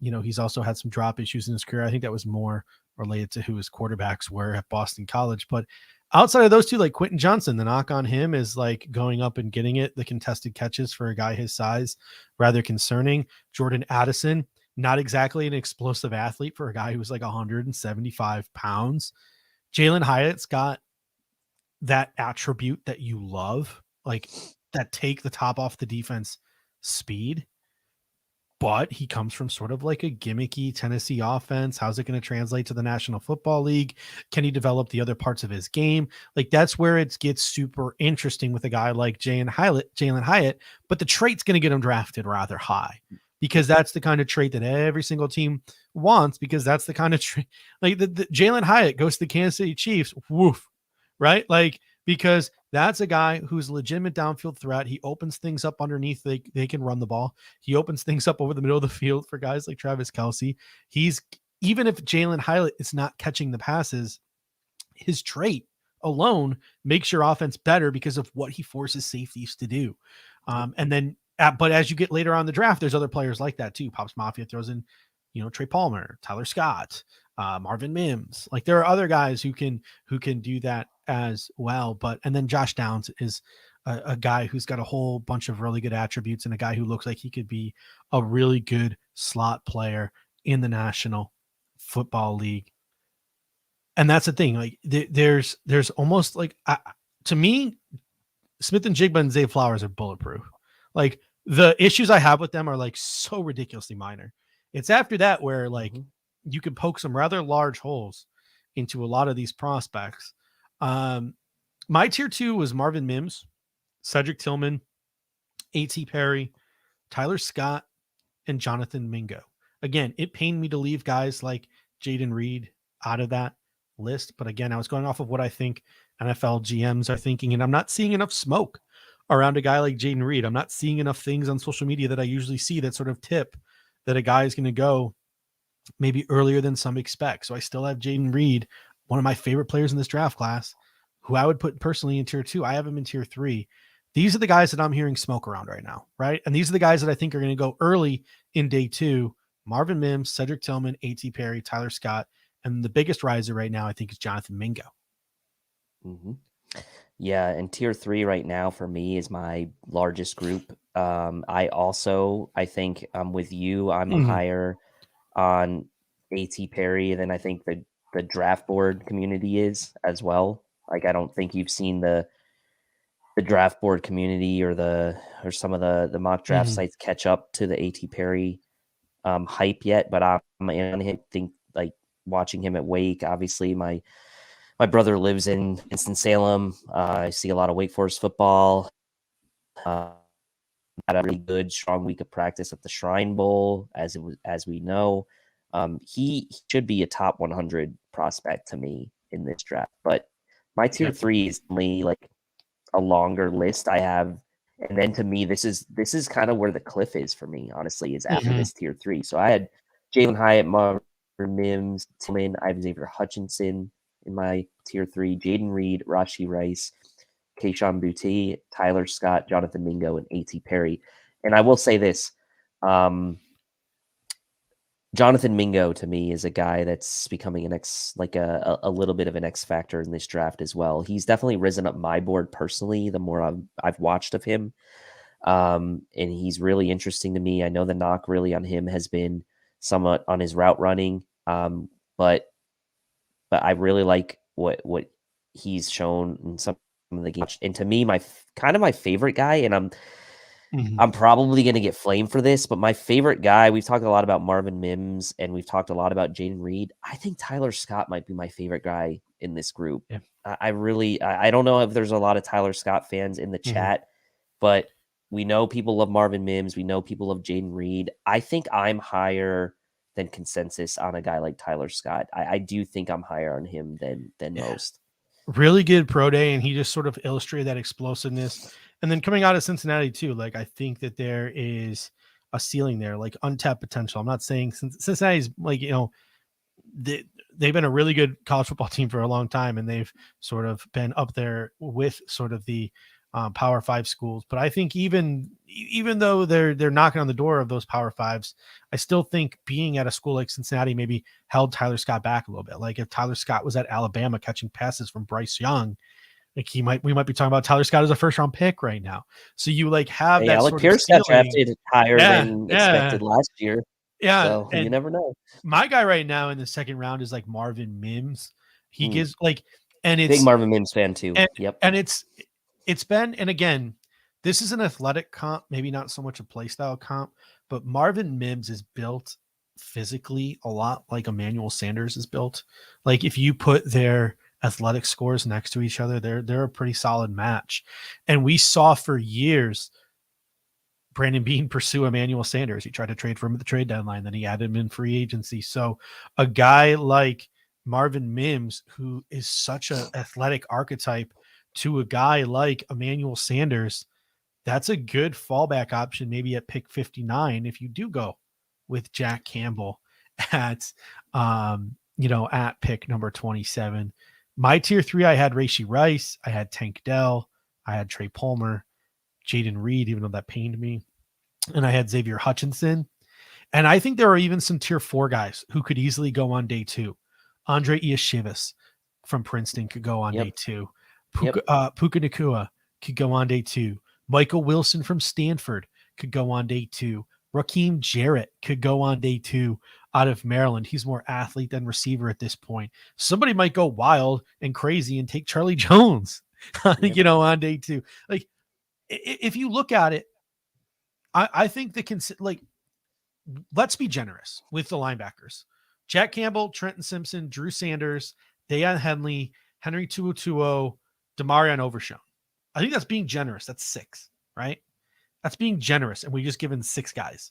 he's also had some drop issues in his career. I think that was more related to who his quarterbacks were at Boston College. But outside of those 2, like Quentin Johnson, the knock on him is like going up and getting the contested catches for a guy his size, rather concerning. Jordan Addison, not exactly an explosive athlete for a guy who's like 175 pounds. Jalen Hyatt's got that attribute that you love, like that take the top off the defense speed, but he comes from sort of like a gimmicky Tennessee offense. How's it going to translate to the National Football League? Can he develop the other parts of his game? Like that's where it gets super interesting with a guy like Jalen Hyatt, but the trait's going to get him drafted rather high, because that's the kind of trait that every single team wants, because that's the kind of trait, like the Jalen Hyatt goes to the Kansas City Chiefs. Woof. Right? Like, because that's a guy who's a legitimate downfield threat. He opens things up underneath. They can run the ball. He opens things up over the middle of the field for guys like Travis Kelce. Even if Jalen Hyatt is not catching the passes, his trait alone makes your offense better because of what he forces safeties to do. And then, but as you get later on in the draft, there's other players like that too. Pops Mafia throws in, Trey Palmer, Tyler Scott, Marvin Mims. Like there are other guys who can do that as well. And then Josh Downs is a guy who's got a whole bunch of really good attributes and a guy who looks like he could be a really good slot player in the National Football League. And that's the thing. Like there's almost like, to me, Smith and Jigba and Zay Flowers are bulletproof. Like the issues I have with them are like so ridiculously minor. It's after that where like you can poke some rather large holes into a lot of these prospects. My tier 2 was Marvin Mims, Cedric Tillman, A.T. Perry, Tyler Scott, and Jonathan Mingo. Again, it pained me to leave guys like Jaden Reed out of that list. But again, I was going off of what I think NFL GMs are thinking, and I'm not seeing enough smoke around a guy like Jaden Reed. I'm not seeing enough things on social media that I usually see that sort of tip that a guy is going to go maybe earlier than some expect. So I still have Jaden Reed, one of my favorite players in this draft class, who I would put personally in tier 2. I have him in tier 3. These are the guys that I'm hearing smoke around right now, right? And these are the guys that I think are going to go early in day 2. Marvin Mims, Cedric Tillman, A.T. Perry, Tyler Scott, and the biggest riser right now I think is Jonathan Mingo. Yeah, and tier 3 right now for me is my largest group. I think I'm with you. I'm higher on A.T. Perry than I think the draft board community is as well. Like I don't think you've seen the draft board community or some of the mock draft sites catch up to the A.T. Perry hype yet, but I think like watching him at Wake, obviously my brother lives in Winston-Salem. I see a lot of Wake Forest football. Had a really good, strong week of practice at the Shrine Bowl, as we know. He should be a top 100 prospect to me in this draft. But my tier 3 is only like a longer list I have. And then to me, this is kind of where the cliff is for me, honestly, is after this tier 3. So I had Jalen Hyatt, Marvin Mims, Tillman, Ivan Xavier Hutchinson in my tier 3, Jaden Reed, Rashi Rice, Keyshawn Boutte, Tyler Scott, Jonathan Mingo, and A.T. Perry. And I will say this, Jonathan Mingo to me is a guy that's becoming a little bit of an X factor in this draft as well. He's definitely risen up my board personally, the more I've watched of him. And he's really interesting to me. I know the knock really on him has been somewhat on his route running. But I really like what he's shown in some of the games. And to me, my favorite guy, and I'm probably going to get flamed for this, but my favorite guy, we've talked a lot about Marvin Mims and we've talked a lot about Jaden Reed. I think Tyler Scott might be my favorite guy in this group. Yeah. I don't know if there's a lot of Tyler Scott fans in the chat, but we know people love Marvin Mims. We know people love Jaden Reed. I think I'm higher than consensus on a guy like Tyler Scott. I do think I'm higher on him than most. Really good pro day, and he just sort of illustrated that explosiveness. And then coming out of Cincinnati too, like I think that there is a ceiling there, like untapped potential. I'm not saying Cincinnati's like, they've been a really good college football team for a long time, and they've sort of been up there with sort of the Power 5 schools. But I think even though they're knocking on the door of those Power 5s, I still think being at a school like Cincinnati maybe held Tyler Scott back a little bit. Like if Tyler Scott was at Alabama catching passes from Bryce Young, like we might be talking about Tyler Scott as a first round pick right now. So you like have that Alec sort Pierce of got drafted higher than expected last year. Yeah. So you never know. My guy right now in the second round is like Marvin Mims. He gives like, and it's big Marvin Mims fan too. Yep. And it's been, and again, this is an athletic comp, maybe not so much a play style comp, but Marvin Mims is built physically a lot like Emmanuel Sanders is built. Like if you put their athletic scores next to each other, they're a pretty solid match. And we saw for years Brandon Beane pursue Emmanuel Sanders. He tried to trade for him at the trade deadline, then he added him in free agency. So a guy like Marvin Mims, who is such an athletic archetype, to a guy like Emmanuel Sanders, that's a good fallback option, maybe at pick 59, if you do go with Jack Campbell at pick number 27. My tier 3, I had Rashee Rice, I had Tank Dell, I had Trey Palmer, Jaden Reed, even though that pained me, and I had Xavier Hutchinson. And I think there are even some tier 4 guys who could easily go on day 2. Andre Iashivas from Princeton could go on day 2. Puka Nacua could go on day 2. Michael Wilson from Stanford could go on day 2. Raheem Jarrett could go on day 2 out of Maryland. He's more athlete than receiver at this point. Somebody might go wild and crazy and take Charlie Jones, on day 2. Like, if you look at it, I think let's be generous with the linebackers. Jack Campbell, Trenton Simpson, Drew Sanders, Deion Henley, Henry TuoTuo, Demarion Overshown. I think that's being generous. That's 6, right? That's being generous, and we just given 6 guys.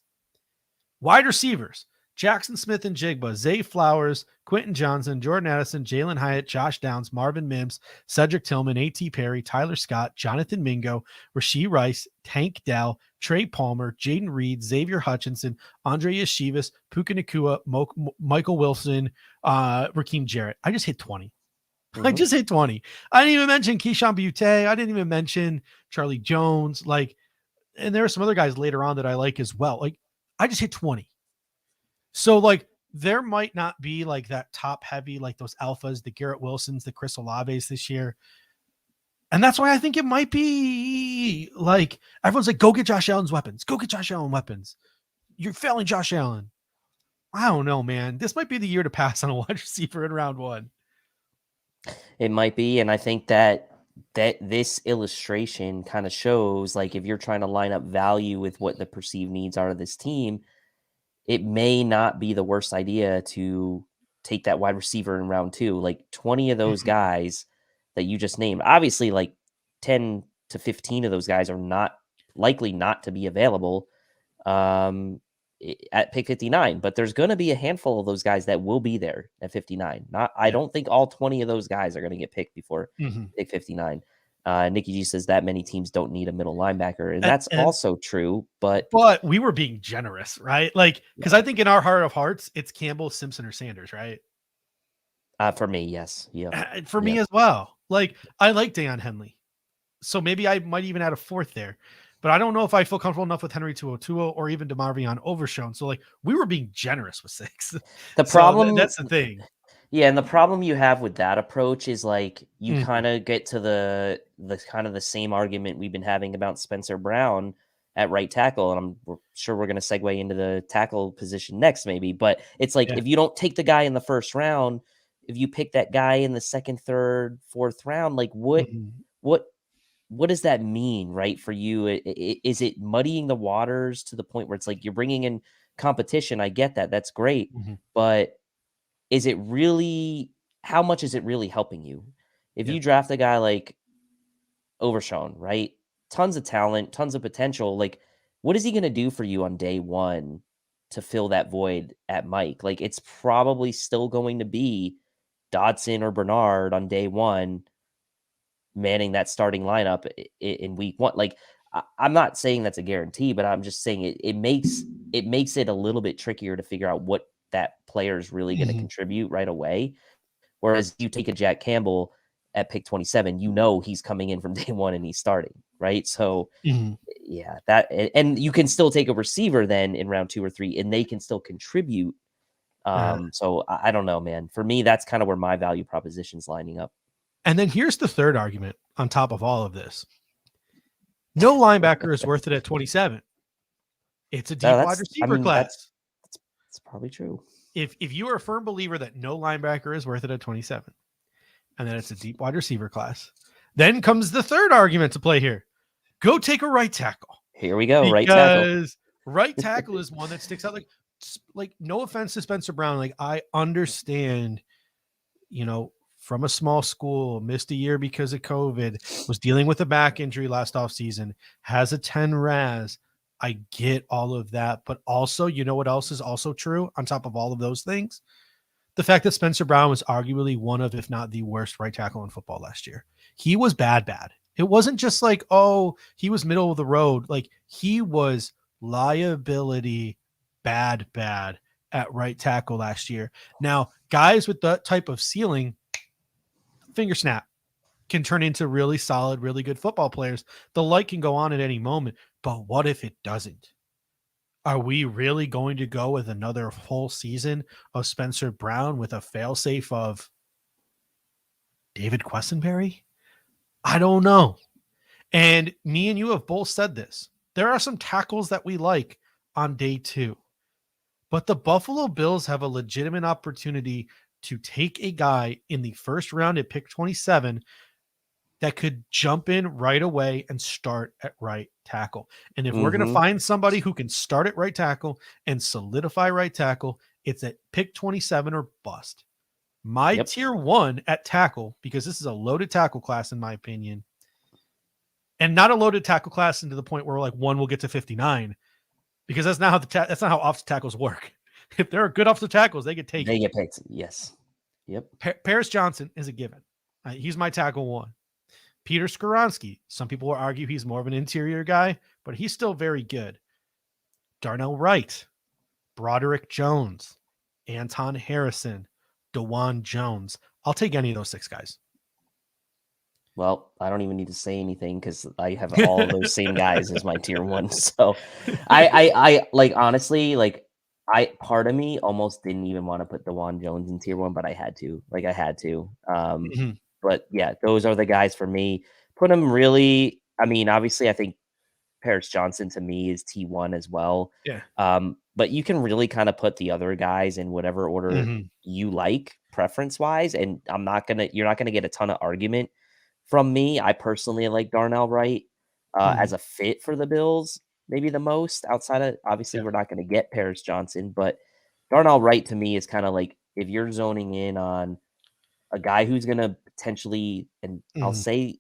Wide receivers, Jackson Smith and Jigba, Zay Flowers, Quentin Johnson, Jordan Addison, Jalen Hyatt, Josh Downs, Marvin Mims, Cedric Tillman, A.T. Perry, Tyler Scott, Jonathan Mingo, Rashee Rice, Tank Dell, Trey Palmer, Jaden Reed, Xavier Hutchinson, Andre Yeshivas, Puka Nacua, Michael Wilson, Raheem Jarrett. I just hit 20. Mm-hmm. I just hit 20. I didn't even mention Keyshawn Butte. I didn't even mention Charlie Jones. And there are some other guys later on that I like as well. I just hit 20. So there might not be that top heavy, those alphas, the Garrett Wilsons, the Chris Olaves this year. And that's why I think it might be everyone's like, go get Josh Allen's weapons. Go get Josh Allen weapons. You're failing Josh Allen. I don't know, man. This might be the year to pass on a wide receiver in round 1. It might be. And I think that this illustration kind of shows, if you're trying to line up value with what the perceived needs are of this team, it may not be the worst idea to take that wide receiver in round 2. 20 of those guys that you just named, obviously 10 to 15 of those guys are not likely not to be available at pick 59, but there's going to be a handful of those guys that will be there at 59. I don't think all 20 of those guys are going to get picked before pick 59. Nikki G says that many teams don't need a middle linebacker, and that's also true. But we were being generous, right? Because I think in our heart of hearts, it's Campbell, Simpson, or Sanders, right? For me, yes, yeah. For me as well. I like Deion Henley, so maybe I might even add a 4th there. But I don't know if I feel comfortable enough with Henry TuoTuo or even DeMarvion Overshown. So we were being generous with 6. The problem that's the thing. Yeah, and the problem you have with that approach is you kind of get to the kind of the same argument we've been having about Spencer Brown at right tackle, and I'm sure we're going to segue into the tackle position next, maybe. But it's if you don't take the guy in the first round, if you pick that guy in the 2nd, 3rd, 4th round, what does that mean, right, for you? Is it muddying the waters to the point where it's you're bringing in competition? I get that. That's great. But is it really, how much is it really helping you? If you draft a guy like Overshown, right? Tons of talent, tons of potential. What is he going to do for you on day 1 to fill that void at Mike? It's probably still going to be Dodson or Bernard on day 1 manning that starting lineup in week 1. I'm not saying that's a guarantee, but I'm just saying it makes it a little bit trickier to figure out what that player is really going to contribute right away. Whereas you take a Jack Campbell at pick 27, he's coming in from day 1 and he's starting, right? So yeah, that, and you can still take a receiver then in round 2 or 3 and they can still contribute. So I don't know, man. For me, that's kind of where my value proposition's lining up. And then here's the third argument on top of all of this. No linebacker is worth it at 27. It's a deep wide receiver class. That's probably true. If you are a firm believer that no linebacker is worth it at 27, and then it's a deep wide receiver class, then comes the third argument to play here. Go take a right tackle. Here we go, right tackle. Because right tackle is one that sticks out. No offense to Spencer Brown. I understand, from a small school, missed a year because of COVID, was dealing with a back injury last offseason, has a 10 RAS. I get all of that. But also, what else is also true on top of all of those things? The fact that Spencer Brown was arguably one of, if not the worst right tackle in football last year. He was bad. It wasn't just he was middle of the road. He was liability bad at right tackle last year. Now, guys with that type of ceiling finger snap, can turn into really solid, really good football players. The light can go on at any moment, but what if it doesn't? Are we really going to go with another whole season of Spencer Brown with a failsafe of David Quessenberry? I don't know. And me and you have both said this. There are some tackles that we like on day 2, but the Buffalo Bills have a legitimate opportunity to take a guy in the first round at pick 27 that could jump in right away and start at right tackle. And if we're going to find somebody who can start at right tackle and solidify right tackle, it's at pick 27 or bust. My tier 1 at tackle, because this is a loaded tackle class in my opinion, and not a loaded tackle class into the point where like one will get to 59, because that's not how that's not how offensive tackles work. If there are good offensive tackles, they get taken. They get picked. Yes. Yep. Paris Johnson is a given. He's my tackle 1. Peter Skoronski. Some people will argue he's more of an interior guy, but he's still very good. Darnell Wright, Broderick Jones, Anton Harrison, DeJuan Jones. I'll take any of those 6 guys. Well, I don't even need to say anything because I have all those same guys as my tier 1. So I like, honestly, like, part of me almost didn't even want to put DeJuan Jones in tier 1, but I had to. Like, I had to. But yeah, those are the guys for me. Put them really, I mean, obviously, I think Paris Johnson to me is T1 as well. Yeah. But you can really kind of put the other guys in whatever order you like, preference wise. And you're not gonna get a ton of argument from me. I personally like Darnell Wright as a fit for the Bills, maybe the most outside of, obviously, we're not going to get Paris Johnson, but Darnell Wright to me is kind of like, if you're zoning in on a guy who's going to potentially, and I'll say,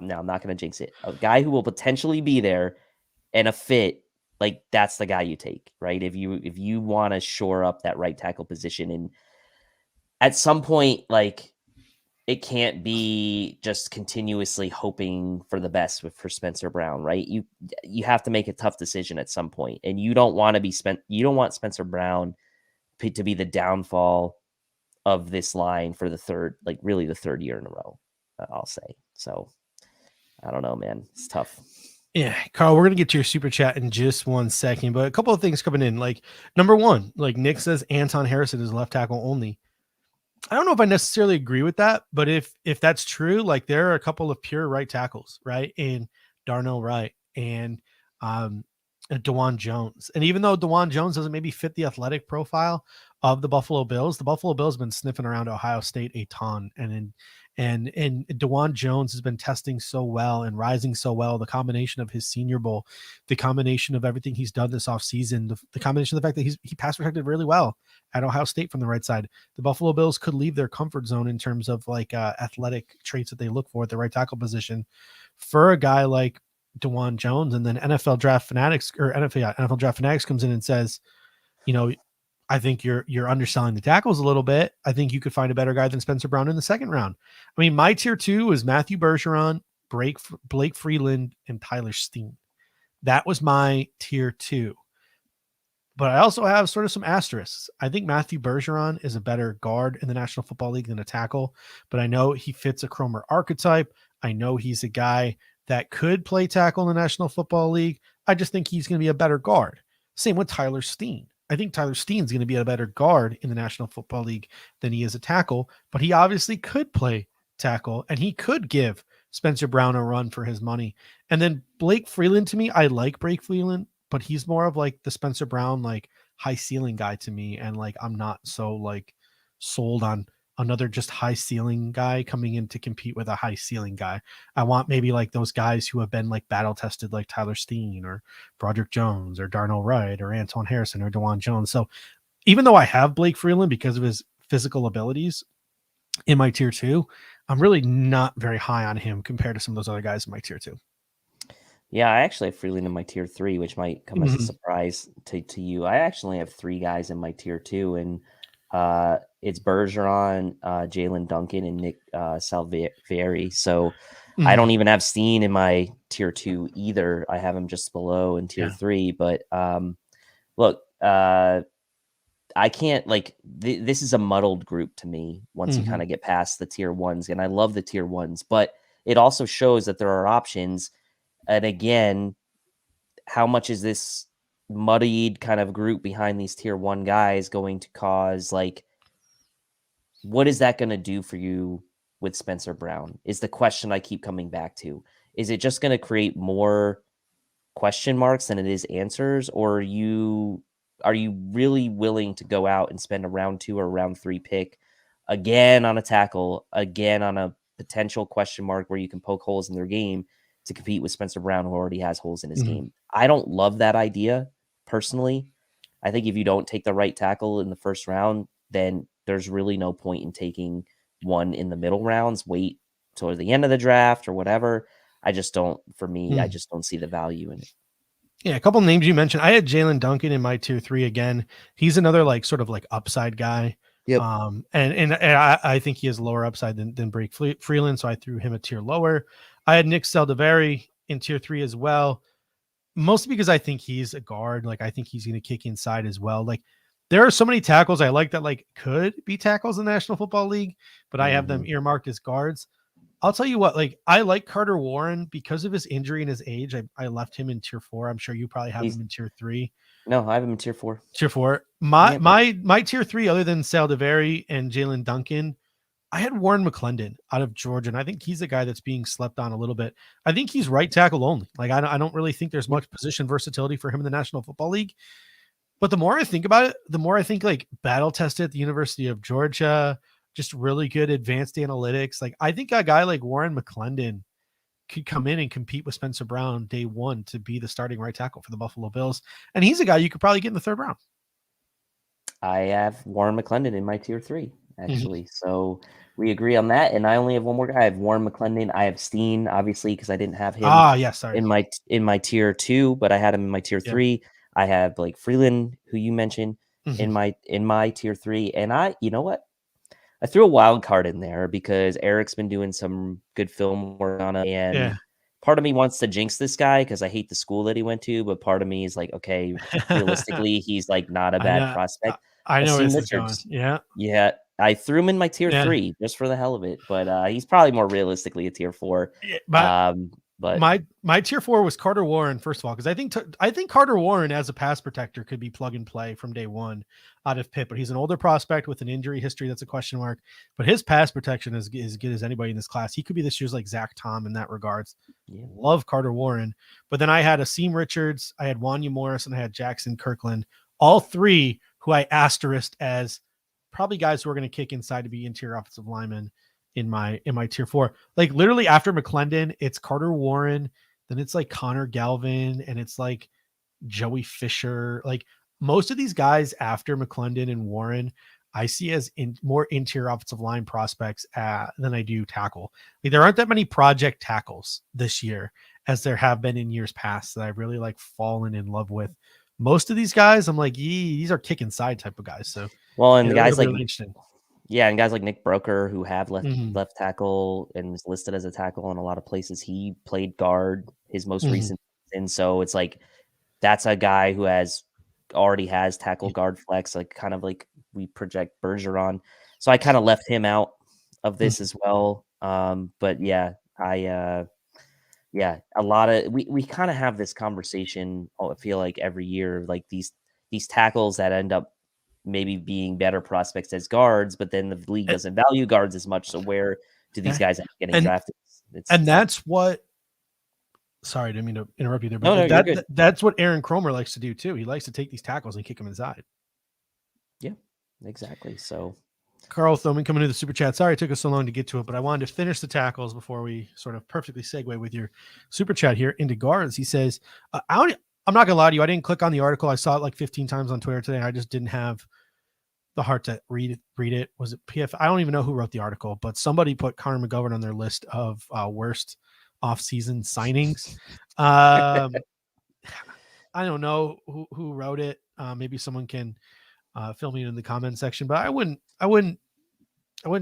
no, I'm not going to jinx it, a guy who will potentially be there and a fit, like, that's the guy you take, right? If you want to shore up that right tackle position, and at some point, like, it can't be just continuously hoping for the best for Spencer Brown, right? You have to make a tough decision at some point, and you don't want Spencer Brown to be the downfall of this line for the third year in a row, I'll say. So I don't know, man. It's tough. Yeah, Carl, we're going to get to your super chat in just 1 second, but a couple of things coming in. Like, number 1, like Nick says, Anton Harrison is left tackle only. I don't know if I necessarily agree with that, but if that's true, like, there are a couple of pure right tackles, right? And Darnell Wright and DeJuan Jones. And even though DeJuan Jones doesn't maybe fit the athletic profile of the Buffalo Bills have been sniffing around Ohio State a ton. And DeJuan Jones has been testing so well and rising so well. The combination of his Senior Bowl, the combination of everything he's done this offseason, the combination of the fact that he pass protected really well at Ohio State from the right side. The Buffalo Bills could leave their comfort zone in terms of like athletic traits that they look for at the right tackle position for a guy like DeJuan Jones. And then NFL Draft Fanatics comes in and says, you know, I think you're underselling the tackles a little bit. I think you could find a better guy than Spencer Brown in the second round. I mean, my tier 2 is Matthew Bergeron, Blake Freeland, and Tyler Steen. That was my tier 2. But I also have sort of some asterisks. I think Matthew Bergeron is a better guard in the National Football League than a tackle, but I know he fits a Cromer archetype. I know he's a guy that could play tackle in the National Football League. I just think he's going to be a better guard. Same with Tyler Steen. I think Tyler Steen's going to be a better guard in the National Football League than he is a tackle, but he obviously could play tackle and he could give Spencer Brown a run for his money. And then Blake Freeland, to me, I like Blake Freeland, but he's more of like the Spencer Brown, like high ceiling guy to me. And like, I'm not so like sold on another just high ceiling guy coming in to compete with a high ceiling guy. I want maybe like those guys who have been like battle tested, like Tyler Steen or Broderick Jones or Darnell Wright or Anton Harrison or DeJuan Jones. So even though I have Blake Freeland because of his physical abilities in my tier 2, I'm really not very high on him compared to some of those other guys in my tier 2. Yeah, I actually have Freeland in my tier 3, which might come as a surprise to you. I actually have 3 guys in my tier 2, and it's Bergeron, Jalen Duncan, and Nick Salvieri. So I don't even have Steen in my tier 2 either. I have him just below in tier 3. But look, I can't like this is a muddled group to me once you kind of get past the tier ones, and I love the tier ones, but it also shows that there are options. And again, how much is this muddied kind of group behind these tier one guys going to cause? Like, what is that going to do for you with Spencer Brown? Is the question I keep coming back to. Is it just going to create more question marks than it is answers, or are you really willing to go out and spend a round 2 or round 3 pick again on a tackle, again on a potential question mark where you can poke holes in their game to compete with Spencer Brown, who already has holes in his game? I don't love that idea personally. I think if you don't take the right tackle in the first round, then there's really no point in taking one in the middle rounds. Wait toward the end of the draft or whatever. I just don't see the value in it. Yeah, a couple of names you mentioned. I had Jalen Duncan in my tier 3 again. He's another like sort of like upside guy. Yep. And I think he has lower upside than Blake Freeland, so I threw him a tier lower. I had Nick Saldiveri in tier 3 as well, mostly because I think he's a guard. Like I think he's going to kick inside as well. Like there are so many tackles I like that like could be tackles in the National Football League, but I have them earmarked as guards. I'll tell you what, like I like Carter Warren because of his injury and his age. I left him in tier 4. I'm sure you probably have him in tier 3. No, I have him in tier 4. Tier 4. My tier 3, other than Saldiveri and Jalen Duncan, I had Warren McClendon out of Georgia, and I think he's a guy that's being slept on a little bit. I think he's right tackle only. Like I don't really think there's much position versatility for him in the National Football League. But the more I think about it, the more I think like battle tested at the University of Georgia, just really good advanced analytics. Like I think a guy like Warren McClendon could come in and compete with Spencer Brown day 1 to be the starting right tackle for the Buffalo Bills. And he's a guy you could probably get in the 3rd round. I have Warren McClendon in my tier 3, actually. So we agree on that. And I only have one more guy. I have Warren McClendon. I have Steen, obviously, because I didn't have him in my tier 2, but I had him in my tier 3. I have Blake Freeland, who you mentioned, in my tier 3. And you know what? I threw a wild card in there because Eric's been doing some good film work on it. And part of me wants to jinx this guy because I hate the school that he went to. But part of me is like, okay, realistically, he's like not a bad prospect. I know this is going. Yeah. I threw him in my tier 3 just for the hell of it. But he's probably more realistically a tier 4. But my tier 4 was Carter Warren, first of all, because I think Carter Warren as a pass protector could be plug and play from day 1 out of Pitt, but he's an older prospect with an injury history that's a question mark. But his pass protection is as good as anybody in this class. He could be this year's like Zach Tom in that regards. Love Carter Warren. But then I had Asim Richards, I had Wanya Morris, and I had Jackson Kirkland. All 3 who I asterisked as probably guys who are going to kick inside to be interior offensive linemen in my tier 4. Like literally after McClendon, it's Carter Warren, then it's like Connor Galvin, and it's like Joey Fisher. Like most of these guys after McClendon and Warren, I see as more interior offensive line prospects than I do tackle. Like there aren't that many project tackles this year as there have been in years past that I've really like fallen in love with. Most of these guys, I'm like, these are kick inside type of guys. So and the guys like and guys like Nick Broker who have left tackle and is listed as a tackle in a lot of places. He played guard his most recent, and so it's like that's a guy who already has tackle guard flex, like kind of like we project Bergeron. So I kind of left him out of this as well. But a lot of we kind of have this conversation. I feel like every year, like these tackles that end up maybe being better prospects as guards, but then the league doesn't value guards as much. So where do these guys end up getting drafted? That's what. Sorry, I didn't mean to interrupt you there, but that's what Aaron Cromer likes to do too. He likes to take these tackles and kick them inside. Yeah, exactly. So Carl Thoman coming to the super chat. Sorry it took us so long to get to it, but I wanted to finish the tackles before we sort of perfectly segue with your super chat here into guards. He says, I'm not gonna lie to you. I didn't click on the article. I saw it like 15 times on Twitter today. I just didn't have the heart to read it. Was it PF? I don't even know who wrote the article, but somebody put Connor McGovern on their list of worst off-season signings. I don't know who wrote it. Maybe someone can fill me in the comment section, but I wouldn't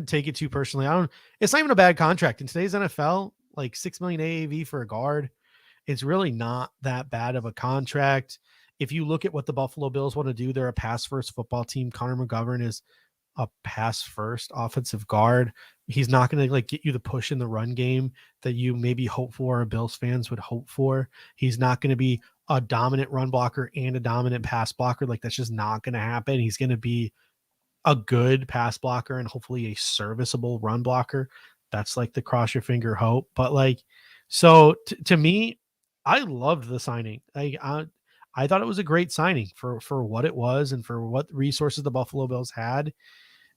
take it too personally. It's not even a bad contract in today's NFL. Like $6 million AAV for a guard, it's really not that bad of a contract. if you look at what the Buffalo Bills want to do, they're a pass first football team. Connor McGovern is a pass first offensive guard. He's not going to like get you the push in the run game that you maybe hope for, or Bills fans would hope for. He's not going to be a dominant run blocker and a dominant pass blocker. Like that's just not going to happen. He's going to be a good pass blocker and hopefully a serviceable run blocker. That's like the cross your finger hope. But like, so to me, I loved the signing. I thought it was a great signing for what it was and for what resources the Buffalo Bills had.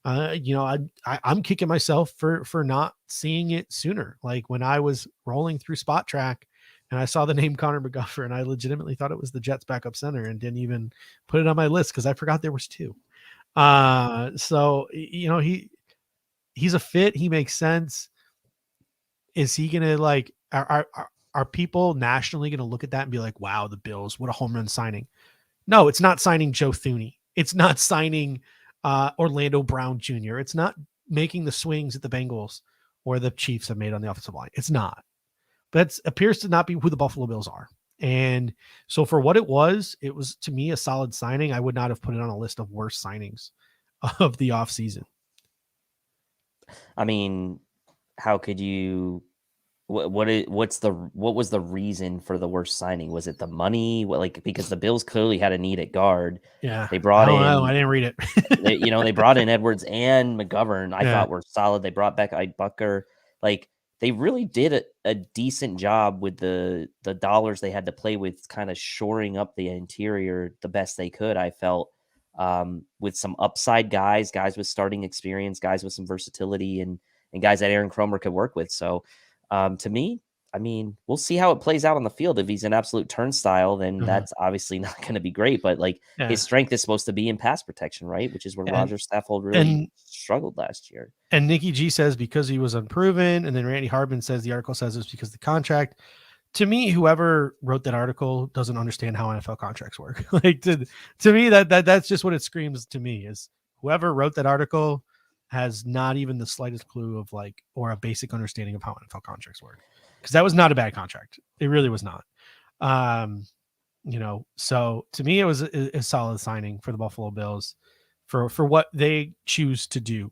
I'm kicking myself for not seeing it sooner. Like when I was rolling through Spot Track and I saw the name Connor McGovern, I legitimately thought it was the Jets backup center and didn't even put it on my list because I forgot there was two. So he's a fit. He makes sense. Is he gonna like are people nationally gonna look at that and be like, wow, the Bills, what a home run signing? No, it's not signing Joe Thuney. It's not signing Orlando Brown Jr. It's not making the swings that the Bengals or the Chiefs have made on the offensive line. It's not. But it appears to not be who the Buffalo Bills are. And so for what it was to me a solid signing. I would not have put it on a list of worst signings of the offseason. I mean, how could you? What was the reason for the worst signing? Was it the money? Because the Bills clearly had a need at guard. Yeah, they brought in. I didn't read it. they brought in Edwards and McGovern. I thought were solid. They brought back Bucker. Like they really did a decent job with the dollars they had to play with, kind of shoring up the interior the best they could. I felt with some upside guys with starting experience, guys with some versatility, and guys that Aaron Kromer could work with. So. To me, I mean, we'll see how it plays out on the field. If he's an absolute turnstile, then that's obviously not going to be great. But his strength is supposed to be in pass protection, right? Which is where Roger Saffold really struggled last year. And Nikki G says because he was unproven, and then Randy Hardman says the article says it's because of the contract. To me, whoever wrote that article doesn't understand how NFL contracts work. Like to me, that's just what it screams to me is whoever wrote that article has not even the slightest clue of or a basic understanding of how NFL contracts work. Because that was not a bad contract. It really was not. So to me, it was a solid signing for the Buffalo Bills for what they choose to do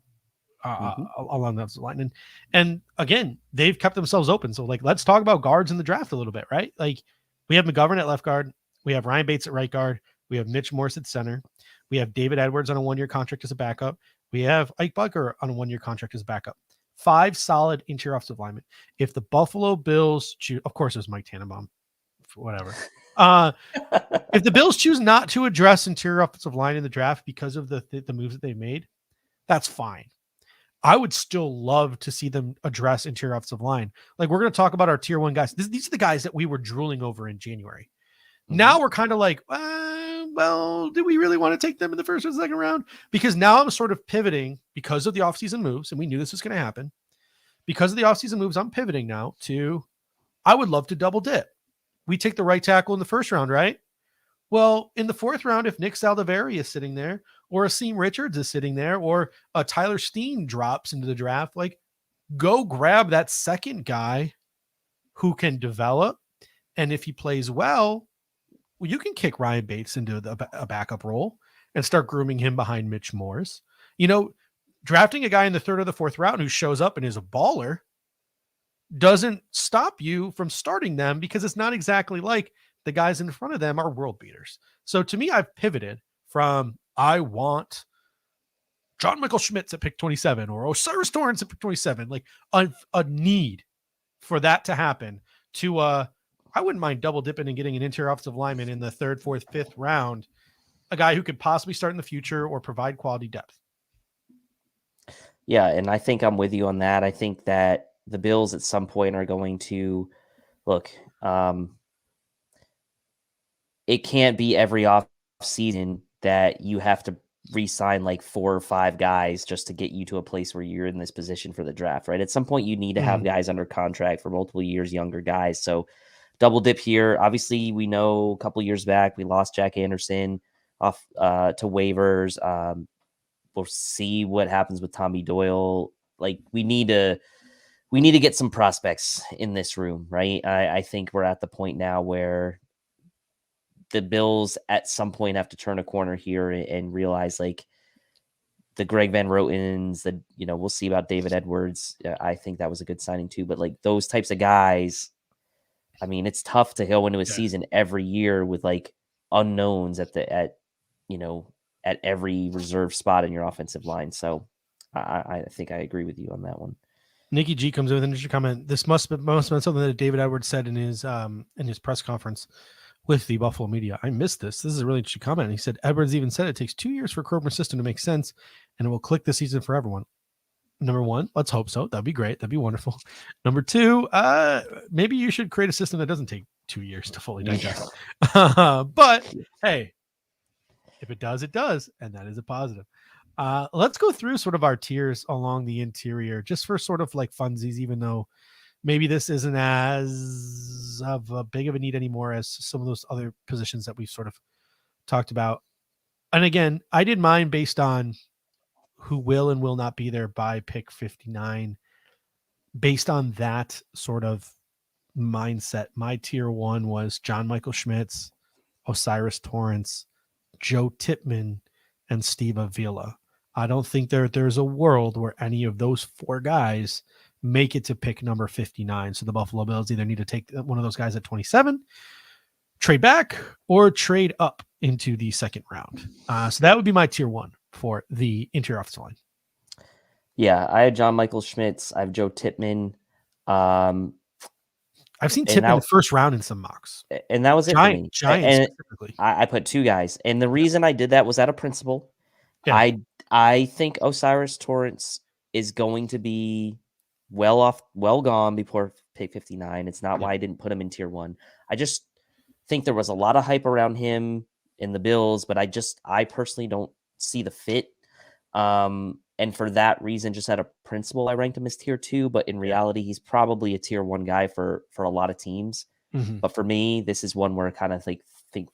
along that line. And again, they've kept themselves open. So let's talk about guards in the draft a little bit, right? We have McGovern at left guard. We have Ryan Bates at right guard. We have Mitch Morse at center. We have David Edwards on a 1-year contract as a backup. We have Ike Bucker on a 1-year contract as backup. 5 solid interior offensive linemen. If the Buffalo Bills choose, of course, it was Mike Tannenbaum, whatever. If the Bills choose not to address interior offensive line in the draft because of the moves that they made, that's fine. I would still love to see them address interior offensive line. We're going to talk about our tier 1 guys. These are the guys that we were drooling over in January. Now we're kind of well, do we really want to take them in the first or second round? Because now I'm sort of pivoting because of the offseason moves, and we knew this was going to happen. Because of the offseason moves, I'm pivoting now to I would love to double dip. We take the right tackle in the first round, right? Well, in the 4th round, if Nick Saldivari is sitting there, or Asim Richards is sitting there, or Tyler Steen drops into the draft, go grab that second guy who can develop. And if he plays well, you can kick Ryan Bates into a backup role and start grooming him behind Mitch Morse. Drafting a guy in the 3rd or the 4th round who shows up and is a baller doesn't stop you from starting them because it's not exactly like the guys in front of them are world beaters. So to me, I've pivoted from I want John Michael Schmitz at pick 27 or Osiris Torrance at pick 27, a need for that to happen to I wouldn't mind double dipping and getting an interior offensive lineman in the 3rd, 4th, 5th round, a guy who could possibly start in the future or provide quality depth. Yeah, and I think I'm with you on that. I think that the Bills at some point are going to look. It can't be every off season that you have to re-sign 4 or 5 guys just to get you to a place where you're in this position for the draft, right? At some point, you need to have guys under contract for multiple years, younger guys. So double dip here. Obviously, we know a couple years back we lost Jack Anderson off to waivers. We'll see what happens with Tommy Doyle. We need to get some prospects in this room, right? I think we're at the point now where the Bills at some point have to turn a corner here and realize like the Greg Van Rotens, we'll see about David Edwards. I think that was a good signing too. But like those types of guys, I mean, it's tough to go into a season every year with like unknowns at every reserve spot in your offensive line. So I think I agree with you on that one. Nikki G comes in with an interesting comment. This must have been something that David Edwards said in his press conference with the Buffalo media. I missed this. This is a really interesting comment. He said Edwards even said it takes 2 years for Kroger's system to make sense, and it will click this season for everyone. Number one, let's hope so. That'd be great. That'd be wonderful. Number two, maybe you should create a system that doesn't take 2 years to fully digest. But hey, if it does, it does, and that is a positive. Let's go through sort of our tiers along the interior, just for sort of like funsies, even though maybe this isn't as of a big of a need anymore as some of those other positions that we've sort of talked about. And again, I did mine based on who will and will not be there by pick 59. Based on that sort of mindset, my tier 1 was John Michael Schmitz, Osiris Torrance, Joe Tippmann, and Steve Avila. I don't think there's a world where any of those 4 guys make it to pick number 59. So the Buffalo Bills either need to take one of those guys at 27, trade back, or trade up into the second round. So that would be my tier 1 for the interior offensive line. Yeah, I had John Michael Schmitz. I have Joe Tippmann. I've seen Tippmann in the first round in some mocks. And that was it for me. Giants specifically. I put 2 guys. And the reason I did that was out of principle. Yeah. I think Osiris Torrance is going to be well gone before pick 59. It's not why I didn't put him in tier 1. I just think there was a lot of hype around him in the Bills, but I personally don't see the fit. And for that reason, just out of principle, I ranked him as tier 2, but in reality, he's probably a tier 1 guy for a lot of teams. Mm-hmm. But for me, this is one where I kind of think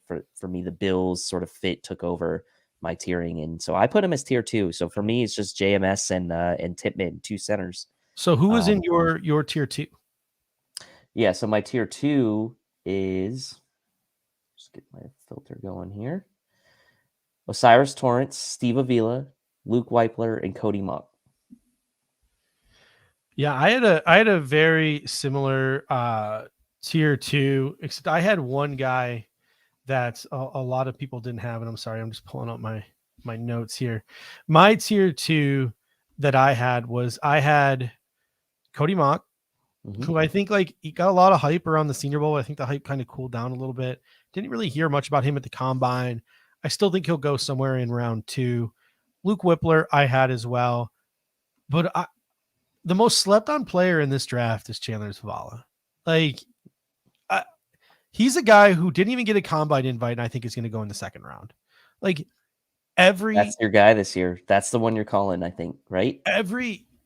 for me, the Bills sort of fit took over my tiering. And so I put him as tier 2. So for me, it's just JMS and Tippmann, 2 centers. So who was in your tier 2? Yeah. So my tier 2 is, just get my filter going here. Osiris Torrance, Steve Avila, Luke Weipler, and Cody Monk. Yeah, I had a very similar tier 2, except I had one guy that a lot of people didn't have, and I'm sorry, I'm just pulling up my notes here. My tier 2 that I had Cody Monk, mm-hmm. who I think like he got a lot of hype around the Senior Bowl. I think the hype kind of cooled down a little bit. Didn't really hear much about him at the combine. I still think he'll go somewhere in round 2. Luke Weipler I had as well. But the most slept on player in this draft is Chandler Zavala. Like, he's a guy who didn't even get a combine invite, and I think is going to go in the second round. Like, that's your guy this year. That's the one you're calling, I think, right?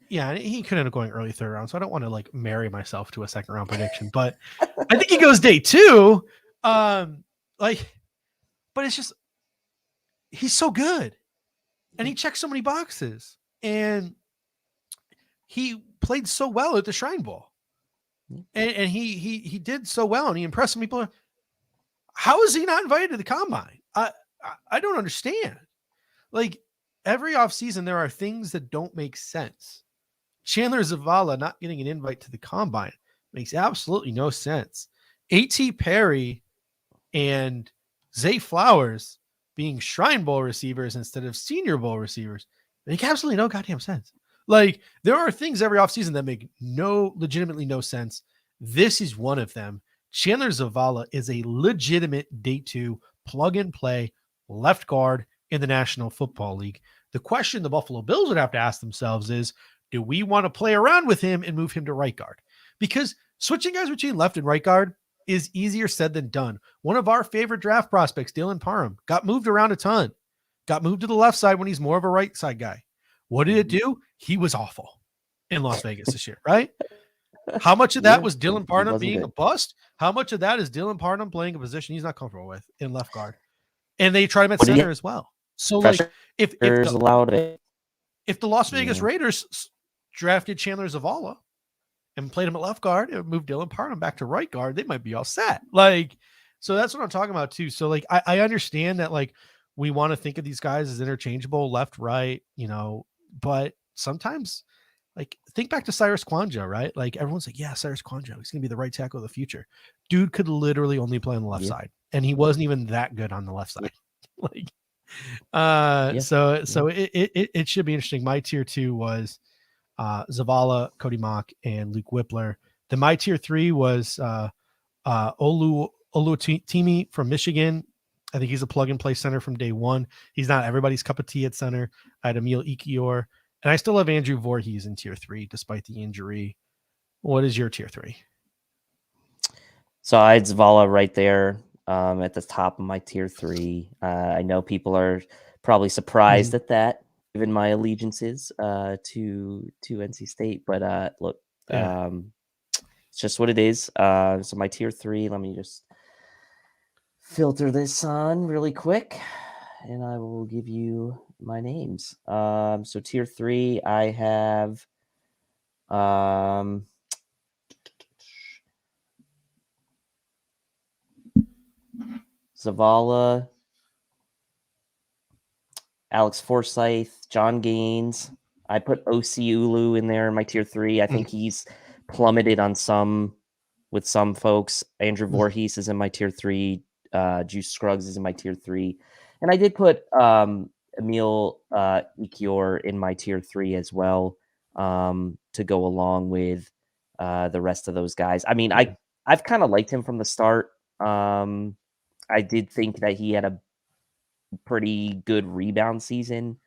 Yeah, he could end up going early third round, so I don't want to like marry myself to a second round prediction, but I think he goes day 2. But it's just, he's so good, and he checks so many boxes, and he played so well at the Shrine Bowl, and he did so well, and he impressed some people. How is he not invited to the combine? I don't understand. Like, every offseason, there are things that don't make sense. Chandler Zavala not getting an invite to the combine makes absolutely no sense. A.T. Perry and Zay Flowers being Shrine Bowl receivers instead of Senior Bowl receivers make absolutely no goddamn sense. Like, there are things every offseason that make legitimately no sense. This is one of them. Chandler Zavala is a legitimate day 2 plug and play left guard in the National Football League. The question the Buffalo Bills would have to ask themselves is, do we want to play around with him and move him to right guard? Because switching guys between left and right guard is easier said than done. One of our favorite draft prospects, Dylan Parham, got moved around a ton. Got moved to the left side when he's more of a right side guy. What did it do? He was awful in Las Vegas this year, right? How much of that was Dylan Parham being a bust? How much of that is Dylan Parham playing a position he's not comfortable with in left guard? And they tried him at center as well. So, like, if the Las Vegas Raiders drafted Chandler Zavala and played him at left guard and moved Dylan Parham back to right guard, they might be all set. Like, So that's what I'm talking about too. So like, I understand that like we want to think of these guys as interchangeable left, right, but sometimes like think back to Cyrus Kwanzaa, right? Like everyone's like, yeah, Cyrus Kwanzaa, he's going to be the right tackle of the future. Dude could literally only play on the left side, and he wasn't even that good on the left side. Like, so it should be interesting. My tier 2 was Zavala, Cody Mock, and Luke Whippler. Then my tier 3 was Oluwatimi from Michigan. I think he's a plug and play center from day one. He's not everybody's cup of tea at center. I had Emil Ikior, and I still have Andrew Voorhees in tier 3 despite the injury. What is your tier 3? So I had Zavala right there at the top of my tier 3. I know people are probably surprised at that, given my allegiances to NC State, but look, it's just what it is. So my tier 3, let me just filter this on really quick, and I will give you my names. So tier 3, I have Zavala, Alex Forsyth, John Gaines. I put O.C. Ulu in there in my tier 3. I think he's plummeted with some folks. Andrew Voorhees is in my tier 3. Juice Scruggs is in my tier 3. And I did put Emil Ikior in my tier 3 as well, to go along with the rest of those guys. I mean, I've kind of liked him from the start. I did think that he had a pretty good rebound season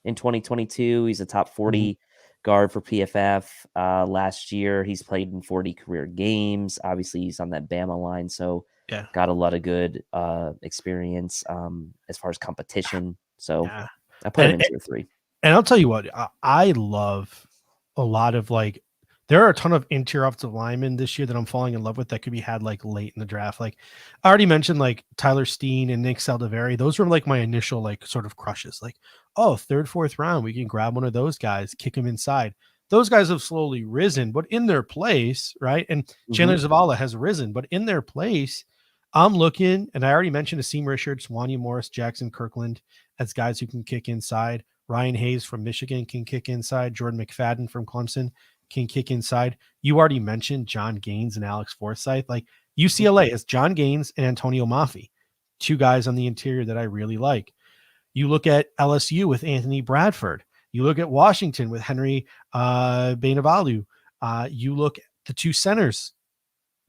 in 2022. He's a top 40 guard for PFF. Last year, he's played in 40 career games. Obviously, he's on that Bama line, so got a lot of good experience as far as competition. So I put him in tier 3. And I'll tell you what, I love a lot of like, there are a ton of interior offensive linemen this year that I'm falling in love with that could be had like late in the draft. Like I already mentioned, like Tyler Steen and Nick Saldiveri. Those were like my initial like sort of crushes. Like, oh, 3rd, 4th round, we can grab one of those guys, kick him inside. Those guys have slowly risen, but in their place, right? And Chandler Zavala has risen, but in their place, I'm looking, and I already mentioned Asim Richards, Wanya Morris, Jackson Kirkland as guys who can kick inside. Ryan Hayes from Michigan can kick inside. Jordan McFadden from Clemson can kick inside. You already mentioned John Gaines and Alex Forsyth. Like UCLA has John Gaines and Antonio Mafi, 2 guys on the interior that I really like. You look at LSU with Anthony Bradford. You look at Washington with Henry Bainavalu. You look at the 2 centers.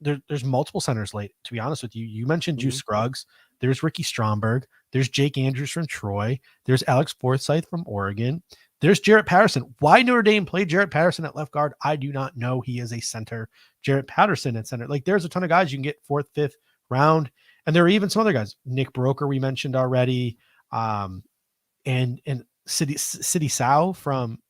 There's multiple centers late, to be honest with you. You mentioned Juice Scruggs. There's Ricky Stromberg. There's Jake Andrews from Troy. There's Alex Forsyth from Oregon. There's Jarrett Patterson. Why Notre Dame played Jarrett Patterson at left guard, I do not know. He is a center. Jarrett Patterson at center. Like there's a ton of guys you can get 4th, 5th round. And there are even some other guys. Nick Broker, we mentioned already. And City Sao from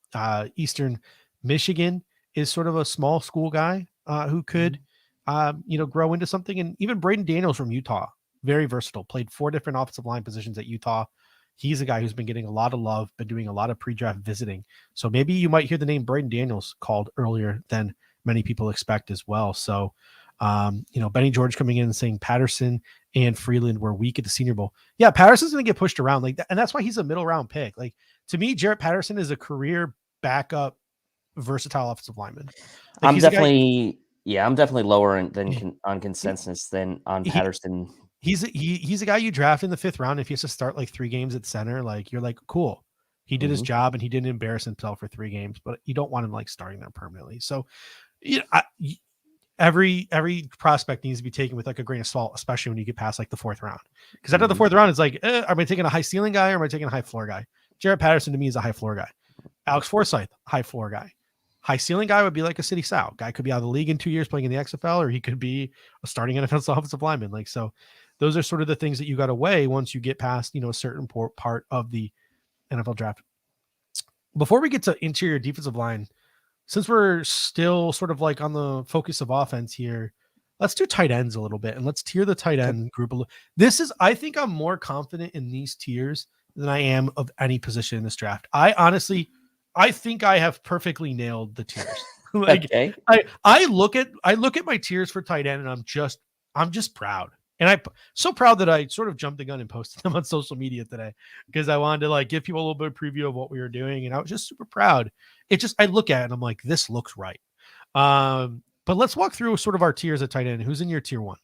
Eastern Michigan is sort of a small school guy who could grow into something. And even Braden Daniels from Utah, very versatile, played 4 different offensive line positions at Utah. He's a guy who's been getting a lot of love, been doing a lot of pre-draft visiting. So maybe you might hear the name Braden Daniels called earlier than many people expect as well. So, Benny George coming in and saying Patterson and Freeland were weak at the Senior Bowl. Yeah, Patterson's going to get pushed around like that. And that's why he's a middle round pick. Like to me, Jarrett Patterson is a career backup, versatile offensive lineman. Like, I'm definitely lower on consensus than on Patterson. He's a guy you draft in the 5th round. If he has to start like 3 games at center, like you're like, cool. He did his job and he didn't embarrass himself for 3 games, but you don't want him like starting there permanently. So every prospect needs to be taken with like a grain of salt, especially when you get past like the 4th round. Because after the 4th round, it's like, am I taking a high ceiling guy or am I taking a high floor guy? Jarrett Patterson to me is a high floor guy. Alex Forsyth, high floor guy. High ceiling guy would be like a City Sao. Guy could be out of the league in 2 years playing in the XFL, or he could be a starting NFL offensive lineman. Like, so those are sort of the things that you got to weigh once you get past, a certain part of the NFL draft. Before we get to interior defensive line, since we're still sort of like on the focus of offense here, let's do tight ends a little bit and let's tier the tight end group. I think I'm more confident in these tiers than I am of any position in this draft. I think I have perfectly nailed the tiers. Like I look at my tiers for tight end and I'm just proud. And I'm so proud that I sort of jumped the gun and posted them on social media today because I wanted to like give people a little bit of preview of what we were doing. And I was just super proud. I look at it and I'm like, this looks right. But let's walk through sort of our tiers at tight end. Who's in your tier one?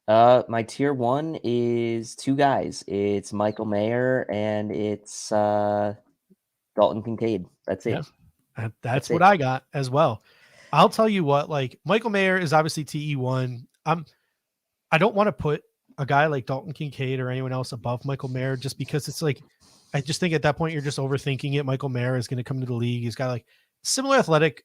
My tier one is two guys. It's Michael Mayer and it's Dalton Kincaid. That's it. Yeah, that's what I got as well. I'll tell you what, like Michael Mayer is obviously TE1. I don't want to put a guy like Dalton Kincaid or anyone else above Michael Mayer just because it's like, I just think at that point you're just overthinking it. Michael Mayer is going to come to the league. He's got like similar athletic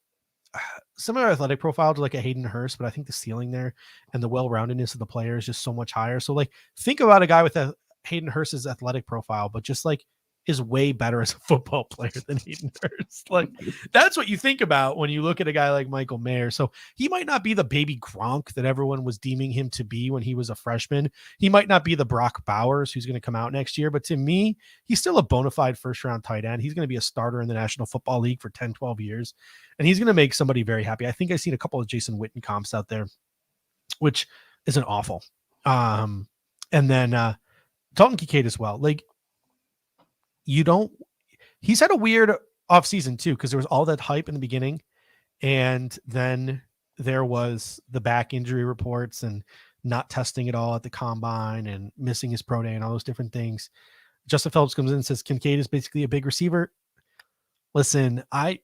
profile to like a Hayden Hurst, but I think the ceiling there and the well-roundedness of the player is just so much higher. So like think about a guy with a Hayden Hurst's athletic profile, but just like is way better as a football player than Hayden Hurst. Like that's what you think about when you look at a guy like Michael Mayer. So he might not be the baby Gronk that everyone was deeming him to be when he was a freshman. He might not be the Brock Bowers who's going to come out next year, but to me, he's still a bona fide first round tight end. He's going to be a starter in the National Football League for 10, 12 years. And he's going to make somebody very happy. I think I've seen a couple of Jason Witten comps out there, which isn't awful. And then Dalton Kincaid as well. Like, he's had a weird offseason too, because there was all that hype in the beginning, and then there was the back injury reports and not testing at all at the combine and missing his pro day and all those different things. Justin Phillips comes in and says Kincaid is basically a big receiver. Listen, I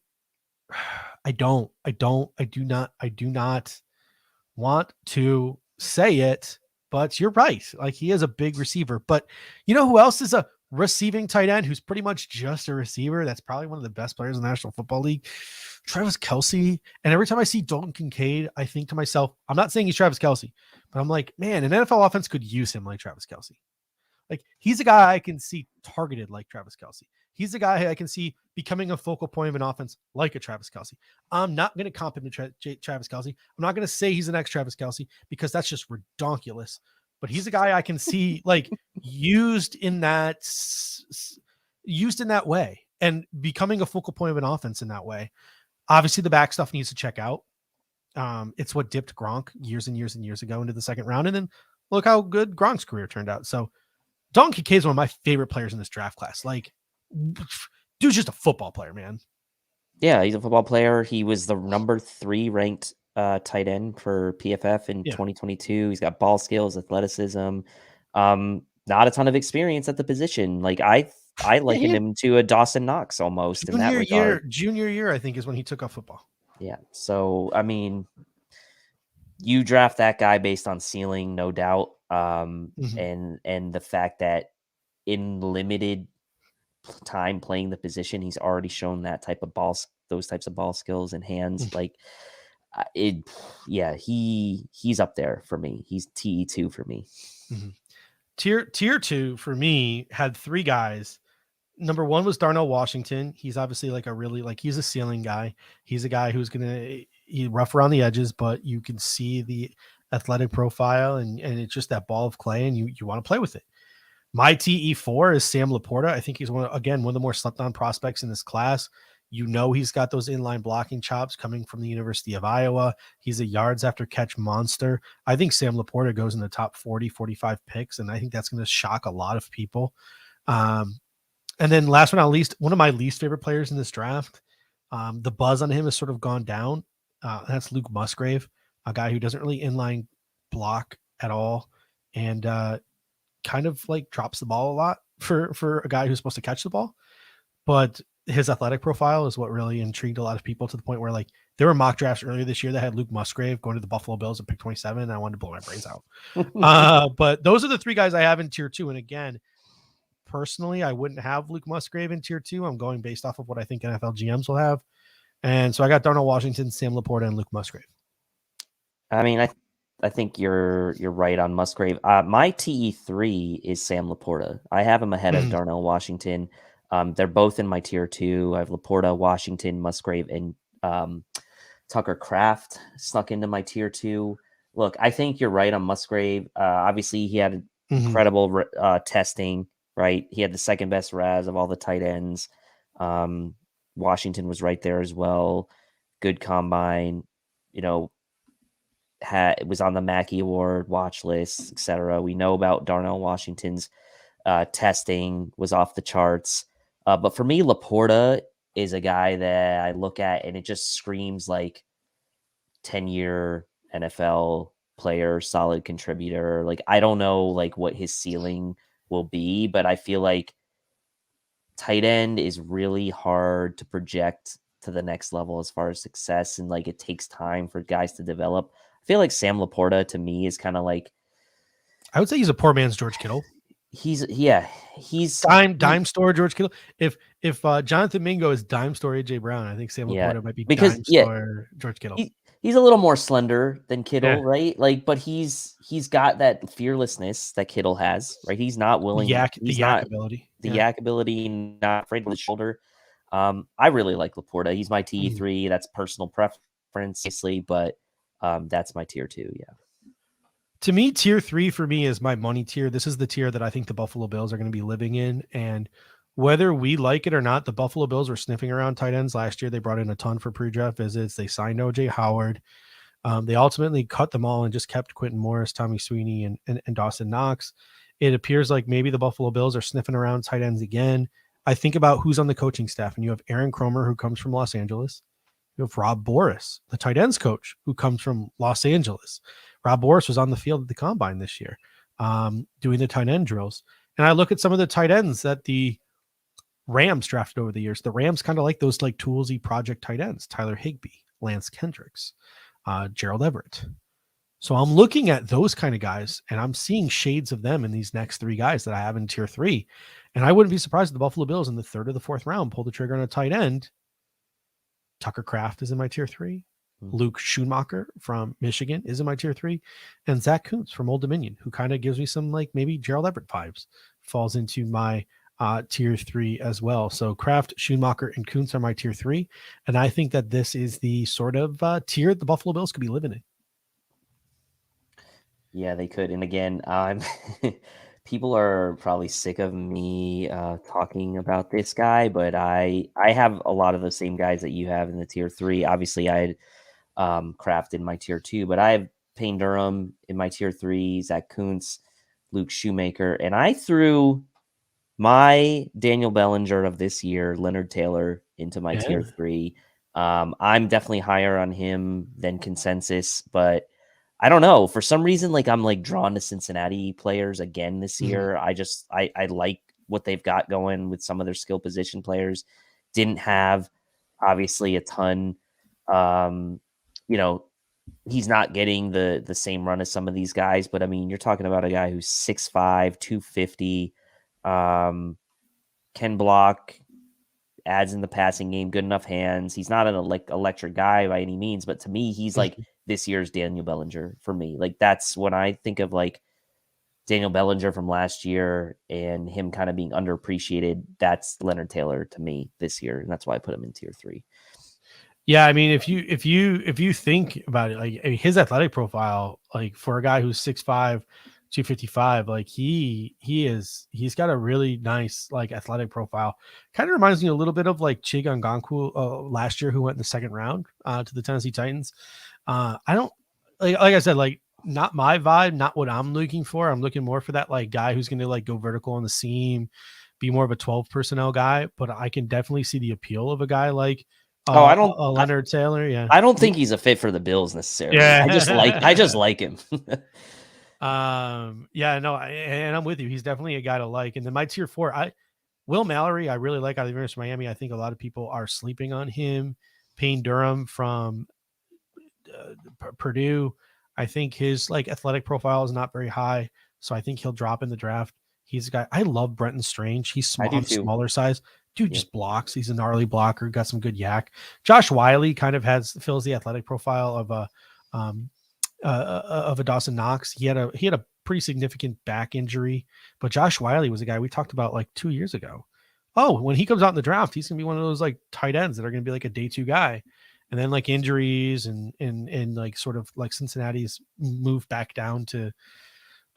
do not want to say it, but you're right. Like, he is a big receiver. But you know who else is a receiving tight end who's pretty much just a receiver? That's probably one of the best players in the National Football League, Travis Kelce. And every time I see Dalton Kincaid, I think to myself, I'm not saying he's Travis Kelce, but I'm like, man, an NFL offense could use him like Travis Kelce. Like, he's a guy I can see targeted like Travis Kelce. He's a guy I can see becoming a focal point of an offense like a Travis Kelce. I'm not going to comp him to Travis Kelce. I'm not going to say he's the next Travis Kelce because that's just redonkulous. But he's a guy I can see like used in that way and becoming a focal point of an offense in that way. Obviously, the back stuff needs to check out. It's what dipped Gronk years and years and years ago into the second round. And then look how good Gronk's career turned out. So Dalton Kincaid is one of my favorite players in this draft class. Like, dude's just a football player, man. Yeah, he's a football player. He was the number 3 ranked tight end for PFF in 2022. He's got ball skills, athleticism, not a ton of experience at the position. Like I liken him to a Dawson Knox almost in that regard. Junior year, I think, is when he took off football. Yeah. So, I mean, you draft that guy based on ceiling, no doubt. And the fact that in limited time playing the position, he's already shown those types of ball skills and hands. Like he's up there for me. He's TE2 for me. Tier 2 for me had 3 guys. Number 1 was Darnell Washington. He's obviously like he's a ceiling guy. He's a guy who's he's rough around the edges, but you can see the athletic profile and it's just that ball of clay and you want to play with it. My TE4 is Sam Laporta. I think he's one of the more slept on prospects in this class. He's got those inline blocking chops coming from the University of Iowa. He's a yards after catch monster. I think Sam Laporta goes in the top 40, 45 picks, and I think that's going to shock a lot of people. And then last but not least, one of my least favorite players in this draft, the buzz on him has sort of gone down. That's Luke Musgrave, a guy who doesn't really inline block at all and kind of like drops the ball a lot for a guy who's supposed to catch the ball. But his athletic profile is what really intrigued a lot of people to the point where like there were mock drafts earlier this year that had Luke Musgrave going to the Buffalo Bills at pick 27. And I wanted to blow my brains out. But those are the 3 guys I have in tier 2. And again, personally, I wouldn't have Luke Musgrave in tier 2. I'm going based off of what I think NFL GMs will have. And so I got Darnell Washington, Sam Laporta, and Luke Musgrave. I mean, I think you're right on Musgrave. My TE3 is Sam Laporta. I have him ahead of Darnell Washington. They're both in my tier 2. I have Laporta, Washington, Musgrave, and Tucker Kraft snuck into my tier 2. Look, I think you're right on Musgrave. Obviously, he had incredible testing, right? He had the second best RAS of all the tight ends. Washington was right there as well. Good combine. was on the Mackey Award watch list, etc. We know about Darnell Washington's testing was off the charts. But for me, Laporta is a guy that I look at and it just screams like 10-year NFL player, solid contributor. Like, I don't know like what his ceiling will be, but I feel like tight end is really hard to project to the next level as far as success, and like it takes time for guys to develop. I feel like Sam Laporta to me is kind of like, I would say he's a poor man's George Kittle. He's dime store George Kittle. If Jonathan Mingo is dime store AJ Brown, I think Sam Laporta might be dime store George Kittle. He's a little more slender than Kittle, Yeah. right? Like, but he's got that fearlessness that Kittle has, right? He's not willing. The yak ability. The yak ability, not afraid of the shoulder. I really like Laporta. He's my TE3. That's personal preference, obviously, but that's my tier 2. Yeah. To me, tier 3 for me is my money tier. This is the tier that I think the Buffalo Bills are going to be living in. And whether we like it or not, the Buffalo Bills were sniffing around tight ends last year. They brought in a ton for pre-draft visits. They signed OJ Howard. They ultimately cut them all and just kept Quentin Morris, Tommy Sweeney, and Dawson Knox. It appears like maybe the Buffalo Bills are sniffing around tight ends again. I think about who's on the coaching staff, and you have Aaron Cromer, who comes from Los Angeles. You have Rob Boris, the tight ends coach, who comes from Los Angeles. Rob Boris was on the field at the combine this year, doing the tight end drills. And I look at some of the tight ends that the Rams drafted over the years. The Rams kind of like those like toolsy project tight ends: Tyler Higbee, Lance Kendricks, Gerald Everett. So I'm looking at those kind of guys, and I'm seeing shades of them in these next 3 guys that I have in tier 3. And I wouldn't be surprised if the Buffalo Bills in the 3rd or the 4th round pull the trigger on a tight end. Tucker Kraft is in my tier 3. Luke Schoonmaker from Michigan is in my tier 3. And Zach Kuntz from Old Dominion, who kind of gives me some like maybe Gerald Everett vibes, falls into my tier 3 as well. So Kraft, Schoonmaker, and Kuntz are my tier 3. And I think that this is the sort of tier the Buffalo Bills could be living in. Yeah, they could. And again, people are probably sick of me talking about this guy, but I have a lot of the same guys that you have in the tier 3. Obviously, I had Kraft in my tier 2, but I have Payne Durham in my tier 3, Zach Kuntz, Luke Shoemaker, and I threw my Daniel Bellinger of this year, Leonard Taylor, into my tier 3. I'm definitely higher on him than consensus, but I don't know. For some reason, like I'm like drawn to Cincinnati players again this year. I like what they've got going with some of their skill position players. Didn't have obviously a ton. He's not getting the same run as some of these guys, but I mean, you're talking about a guy who's 6'5", 250, can block, adds in the passing game, good enough hands. He's not an electric guy by any means, but to me, he's like this year's Daniel Bellinger for me. Like that's when I think of like Daniel Bellinger from last year and him kind of being underappreciated. That's Leonard Taylor to me this year, and that's why I put him in tier 3. Yeah, I mean, if you think about it, like I mean, his athletic profile, like for a guy who's 6'5", 255, like he's got a really nice like athletic profile. Kind of reminds me a little bit of like Chig Ngakoue last year, who went in the 2nd round to the Tennessee Titans. I don't like I said, like not my vibe, not what I'm looking for. I'm looking more for that like guy who's going to like go vertical on the seam, be more of a 12 personnel guy. But I can definitely see the appeal of a guy like Leonard Taylor. Yeah, I don't think he's a fit for the Bills necessarily. Yeah, I just like him. Yeah, no, and I'm with you. He's definitely a guy to like. And then my tier 4, Will Mallory, I really like out of the University of Miami. I think a lot of people are sleeping on him. Payne Durham from Purdue, I think his like athletic profile is not very high, so I think he'll drop in the draft. He's a guy. I love Brenton Strange. He's small, smaller size. Dude just blocks. He's a gnarly blocker. Got some good yak. Josh Wiley kind of fills the athletic profile of a Dawson Knox. He had a pretty significant back injury, but Josh Wiley was a guy we talked about like 2 years ago. Oh, when he comes out in the draft, he's gonna be one of those like tight ends that are gonna be like a day 2 guy. And then like injuries and like sort of like Cincinnati's moved back down to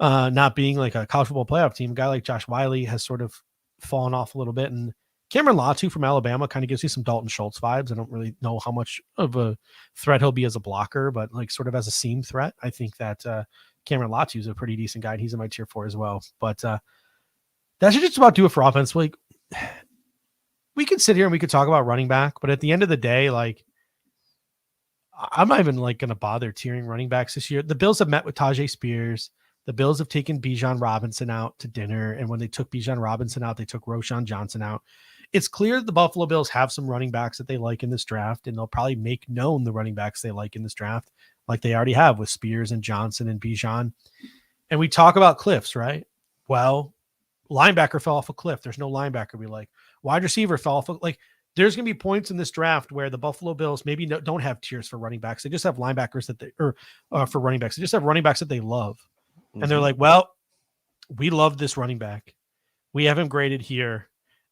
not being like a college football playoff team. A guy like Josh Wiley has sort of fallen off a little bit, and Cameron Latu from Alabama kind of gives me some Dalton Schultz vibes. I don't really know how much of a threat he'll be as a blocker, but like sort of as a seam threat, I think that Cameron Latu is a pretty decent guy. And he's in my tier 4 as well. But that should just about do it for offense. Like, we could sit here and we could talk about running back, but at the end of the day, like, I'm not even like going to bother tiering running backs this year. The Bills have met with Tajay Spears. The Bills have taken Bijan Robinson out to dinner. And when they took Bijan Robinson out, they took Roschon Johnson out. It's clear the Buffalo Bills have some running backs that they like in this draft, and they'll probably make known the running backs they like in this draft, like they already have with Spears and Johnson and Bijan. And we talk about cliffs, right? Well, linebacker fell off a cliff. There's no linebacker we like. Wide receiver fell off. Like, there's going to be points in this draft where the Buffalo Bills maybe don't have tiers for running backs. They just have linebackers that they, or for running backs, they just have running backs that they love. Mm-hmm. And they're like, well, we love this running back. We have him graded here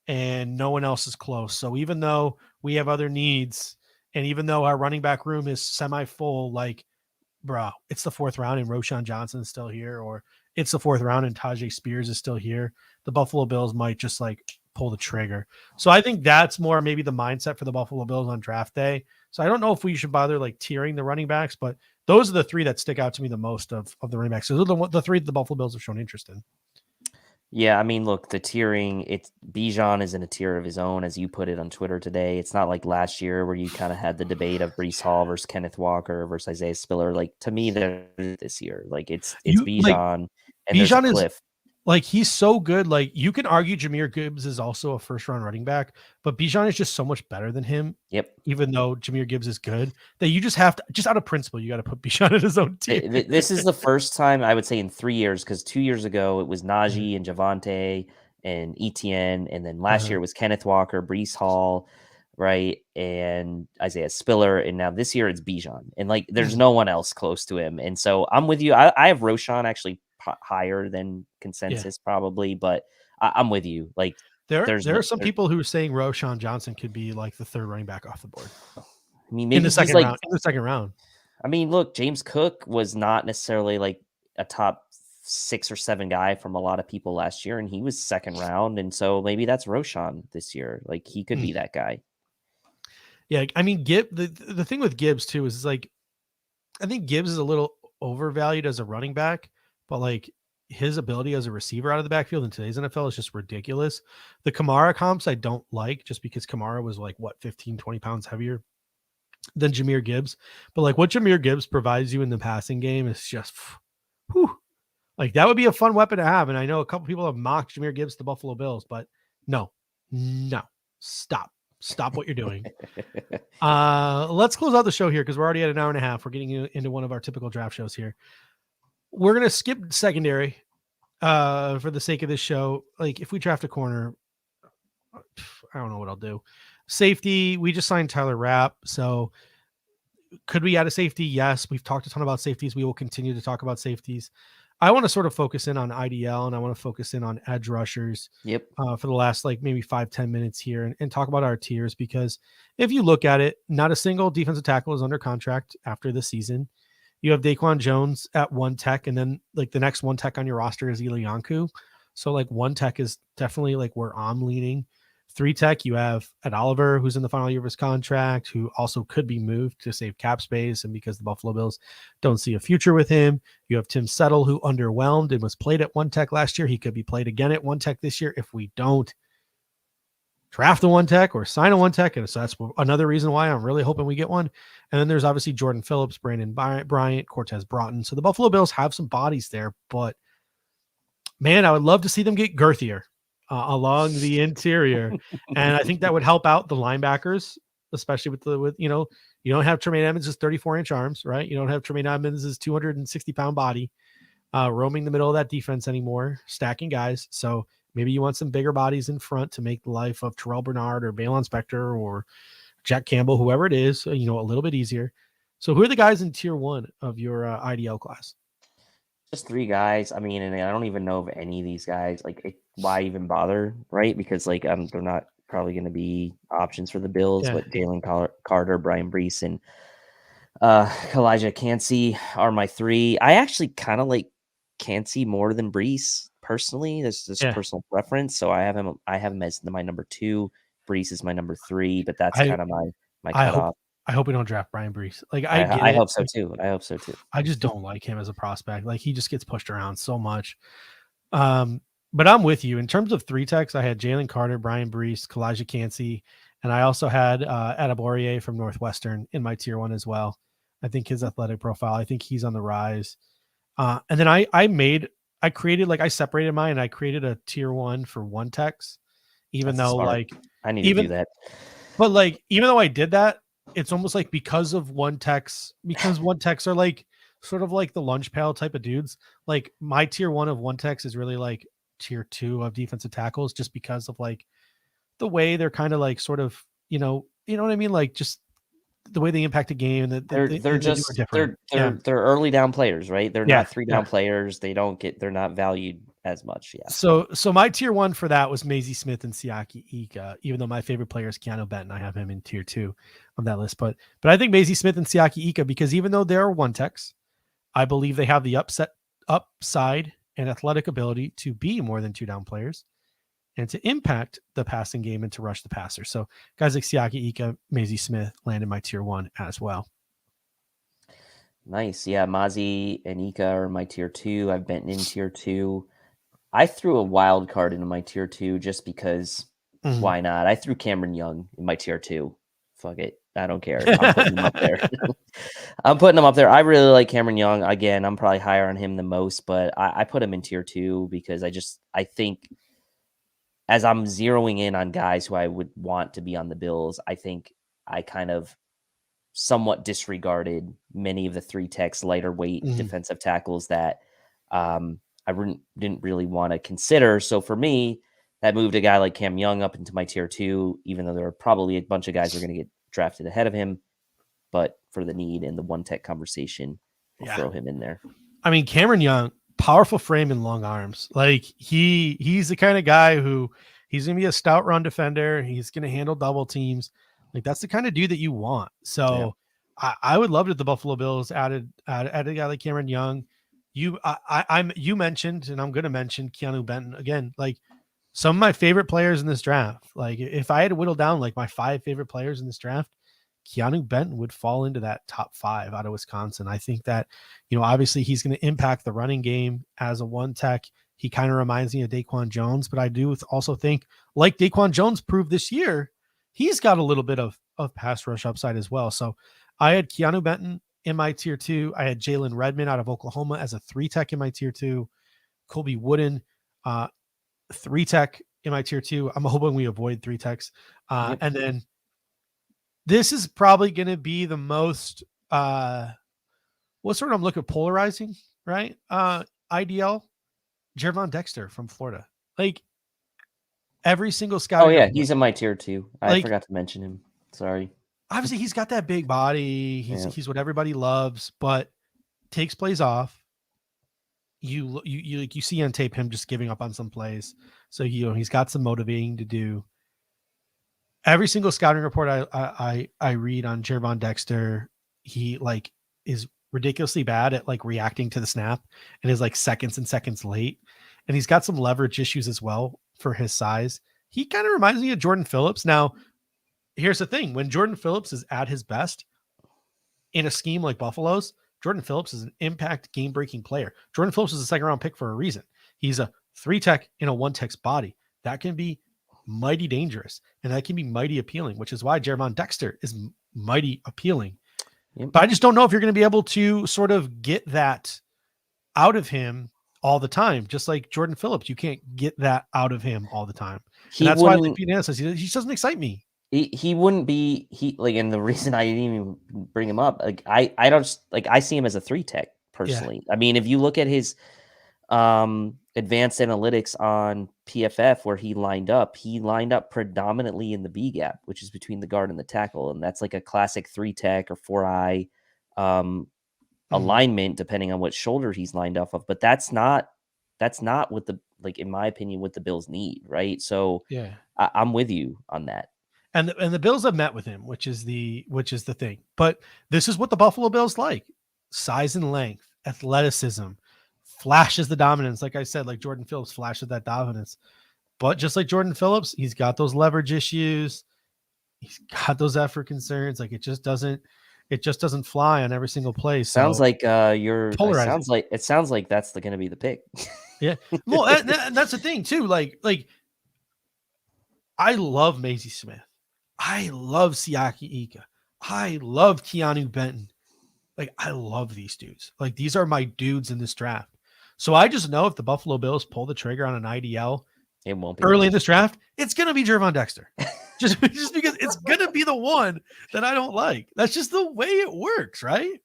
and no one else is close. So even though we have other needs and even though our running back room is semi-full, like, bro, it's the 4th round and Roschon Johnson is still here, or it's the 4th round and Tajay Spears is still here. The Buffalo Bills might just like pull the trigger. So I think that's more maybe the mindset for the Buffalo Bills on draft day. So I don't know if we should bother like tiering the running backs, but those are the 3 that stick out to me the most of the running backs. So those are the 3 that the Buffalo Bills have shown interest in. Yeah, I mean, look, the tiering, it's Bijan is in a tier of his own, as you put it on Twitter today. It's not like last year where you kind of had the debate of Breece Hall versus Kenneth Walker versus Isaiah Spiller. Like, to me, they're this year. Like, it's Bijan, like, and Bijan there's a cliff. Like, he's so good. Like, you can argue Jahmyr Gibbs is also a first-round running back, but Bijan is just so much better than him. Yep. Even though Jahmyr Gibbs is good, that you just have to, just out of principle, you got to put Bijan in his own tier. This is the first time, I would say, in 3 years, because 2 years ago, it was Najee and Javonte and Etienne, and then last year it was Kenneth Walker, Breece Hall, right, and Isaiah Spiller, and now this year it's Bijan. And, like, there's no one else close to him. And so I'm with you. I have Roschon actually higher than consensus probably, but I'm with you. Like, there are some people who are saying Roschon Johnson could be like the 3rd running back off the board. I mean, maybe in the second round. I mean, look, James Cook was not necessarily like a top 6 or 7 guy from a lot of people last year, and he was 2nd round, and so maybe that's Roschon this year. Like, he could be that guy. Yeah, I mean, the thing with Gibbs too is like, I think Gibbs is a little overvalued as a running back, but like his ability as a receiver out of the backfield in today's NFL is just ridiculous. The Kamara comps I don't like, just because Kamara was like, what, 15, 20 pounds heavier than Jahmyr Gibbs. But like what Jahmyr Gibbs provides you in the passing game is just, whew, like that would be a fun weapon to have. And I know a couple people have mocked Jahmyr Gibbs to the Buffalo Bills, but no, stop what you're doing. Let's close out the show here because we're already at an hour and a half. We're getting into one of our typical draft shows here. We're going to skip secondary for the sake of this show. Like if we draft a corner, I don't know what I'll do. Safety, we just signed Tyler Rapp. So could we add a safety? Yes. We've talked a ton about safeties. We will continue to talk about safeties. I want to sort of focus in on IDL and I want to focus in on edge rushers. Yep. For the last like maybe 5-10 minutes here and talk about our tiers, because if you look at it, not a single defensive tackle is under contract after the season. You have Daquan Jones at 1 tech, and then like the next 1 tech on your roster is Eli Yanku. So like 1 tech is definitely like where I'm leaning. 3 tech, you have Ed Oliver, who's in the final year of his contract, who also could be moved to save cap space. And because the Buffalo Bills don't see a future with him, you have Tim Settle, who underwhelmed and was played at 1 tech last year. He could be played again at 1 tech this year if we don't draft the 1 tech or sign a 1 tech. And so that's another reason why I'm really hoping we get one. And then there's obviously Jordan Phillips, Brandon Bryant, Cortez Broughton. So the Buffalo Bills have some bodies there, but man, I would love to see them get girthier along the interior. And I think that would help out the linebackers, especially with you know, you don't have Tremaine Edmonds' 34-inch arms, right? You don't have Tremaine Edmonds' 260-pound body roaming the middle of that defense anymore, stacking guys. So maybe you want some bigger bodies in front to make the life of Terrell Bernard or Balon Spector or Jack Campbell, whoever it is, a little bit easier. So who are the guys in tier 1 of your IDL class? Just 3 guys. I mean, and I don't even know of any of these guys. Like, why even bother, right? Because like they're not probably going to be options for the Bills. Yeah. But Jalen Carter, Brian Brees, and Elijah Cansey are my 3. I actually kind of like Cansey more than Brees personally. That's just personal preference. So I have him as my number 2. Brees is my number 3, but that's I kind of my I hope cutoff. I hope we don't draft Brian Brees. Like I get I it. hope so too. I hope so too. I just don't like him as a prospect. Like he just gets pushed around so much. But I'm with you in terms of 3 techs. I had Jalen Carter, Brian Brees, Kalijah Cansey, and I also had Adebawore from Northwestern in my tier 1 as well. I think his athletic profile, I think he's on the rise. And then I created, like I separated mine and I created a tier 1 for 1 techs, even That's though smart. like I need to do that. But like, even though I did that, it's almost like because 1 techs are like sort of like the lunch pail type of dudes. Like my tier 1 of 1 techs is really like tier 2 of defensive tackles, just because of like the way they're kind of like sort of, you know what I mean? Like just the way they impact the game, that They're they do just it different. they're early down players, right? They're Yeah. not 3 down players. They're not valued as much. Yeah. So my tier 1 for that was Maisie Smith and Siaki Ika, even though my favorite player is Keanu Benton. I have him in tier 2 of that list. But I think Maisie Smith and Siaki Ika, because even though they're 1 techs, I believe they have the upside and athletic ability to be more than 2 down players and to impact the passing game and to rush the passer. So guys like Siaki Ika, Maisie Smith landed my tier 1 as well. Nice. Yeah. Mozzie and Ika are my tier 2. I've Benton in tier 2. I threw a wild card into my tier 2 just because why not? I threw Cameron Young in my tier 2. Fuck it. I don't care. I'm putting him up there. I'm putting him up there. I really like Cameron Young. Again, I'm probably higher on him than most, but I put him in tier 2 because I think as I'm zeroing in on guys who I would want to be on the Bills, I think I kind of somewhat disregarded many of the 3 techs, lighter weight defensive tackles that I didn't really want to consider. So for me, that moved a guy like Cam Young up into my tier 2, even though there are probably a bunch of guys who are going to get drafted ahead of him. But for the need and the 1 tech conversation, I'll throw him in there. I mean, Cameron Young, powerful frame and long arms. Like he's the kind of guy who he's going to be a stout run defender. He's going to handle double teams. Like that's the kind of dude that you want. So I would love it if the Buffalo Bills added a guy like Cameron Young. You mentioned, and I'm going to mention Keanu Benton again. Like some of my favorite players in this draft. Like if I had to whittle down like my 5 favorite players in this draft, Keanu Benton would fall into that top 5 out of Wisconsin. I think that, obviously he's going to impact the running game as a 1 tech. He kind of reminds me of Daquan Jones, but I do also think, like Daquan Jones proved this year, he's got a little bit of pass rush upside as well. So I had Keanu Benton in my tier 2. I had Jalen Redmond out of Oklahoma as a 3 tech in my tier 2. Colby Wooden, 3 tech in my tier 2. I'm hoping we avoid 3 techs. And then this is probably going to be the most, what sort of I'm looking polarizing, right? IDL, Jervon Dexter from Florida. Like every single scout. Oh yeah, he's in my tier 2. I forgot to mention him. Sorry. Obviously, he's got that big body. He's what everybody loves, but takes plays off. You see on tape him just giving up on some plays. So he's got some motivating to do. Every single scouting report I read on Jervon Dexter, he like is ridiculously bad at like reacting to the snap and is like seconds and seconds late. And he's got some leverage issues as well for his size. He kind of reminds me of Jordan Phillips. Now, here's the thing. When Jordan Phillips is at his best in a scheme like Buffalo's, Jordan Phillips is an impact game-breaking player. Jordan Phillips is a second-round pick for a reason. He's a 3 tech in a 1 tech's body. That can be mighty dangerous, and that can be mighty appealing, which is why Jervon Dexter is mighty appealing. Yep. But I just don't know if you're going to be able to sort of get that out of him all the time. Just like Jordan Phillips, you can't get that out of him all the time. And that's why like Beane says he just doesn't excite me. He wouldn't be and the reason I didn't even bring him up, like I don't like I see him as a 3 tech personally. Yeah. I mean, if you look at his advanced analytics on PFF where he lined up predominantly in the B gap, which is between the guard and the tackle, and that's like a classic 3 tech or 4-eye alignment depending on what shoulder he's lined off of. But that's not what the, like in my opinion, what the Bills need, right? So yeah, I'm with you on that. And the Bills have met with him, which is the thing. But this is what the Buffalo Bills like: size and length, athleticism, flashes the dominance. Like I said, like Jordan Phillips flashes that dominance. But just like Jordan Phillips, he's got those leverage issues. He's got those effort concerns. Like it just doesn't fly on every single play. Sounds So like it polarizing. sounds like that's going to be the pick. Yeah. Well, and that's the thing too. Like I love Maisie Smith. I love Siaki Ika. I love Keanu Benton. Like I love these dudes. Like these are my dudes in this draft. So I just know if the Buffalo Bills pull the trigger on an IDL It won't be early in this draft, it's gonna be Jervon Dexter. just because it's gonna be the one that I don't like. That's just the way it works, right?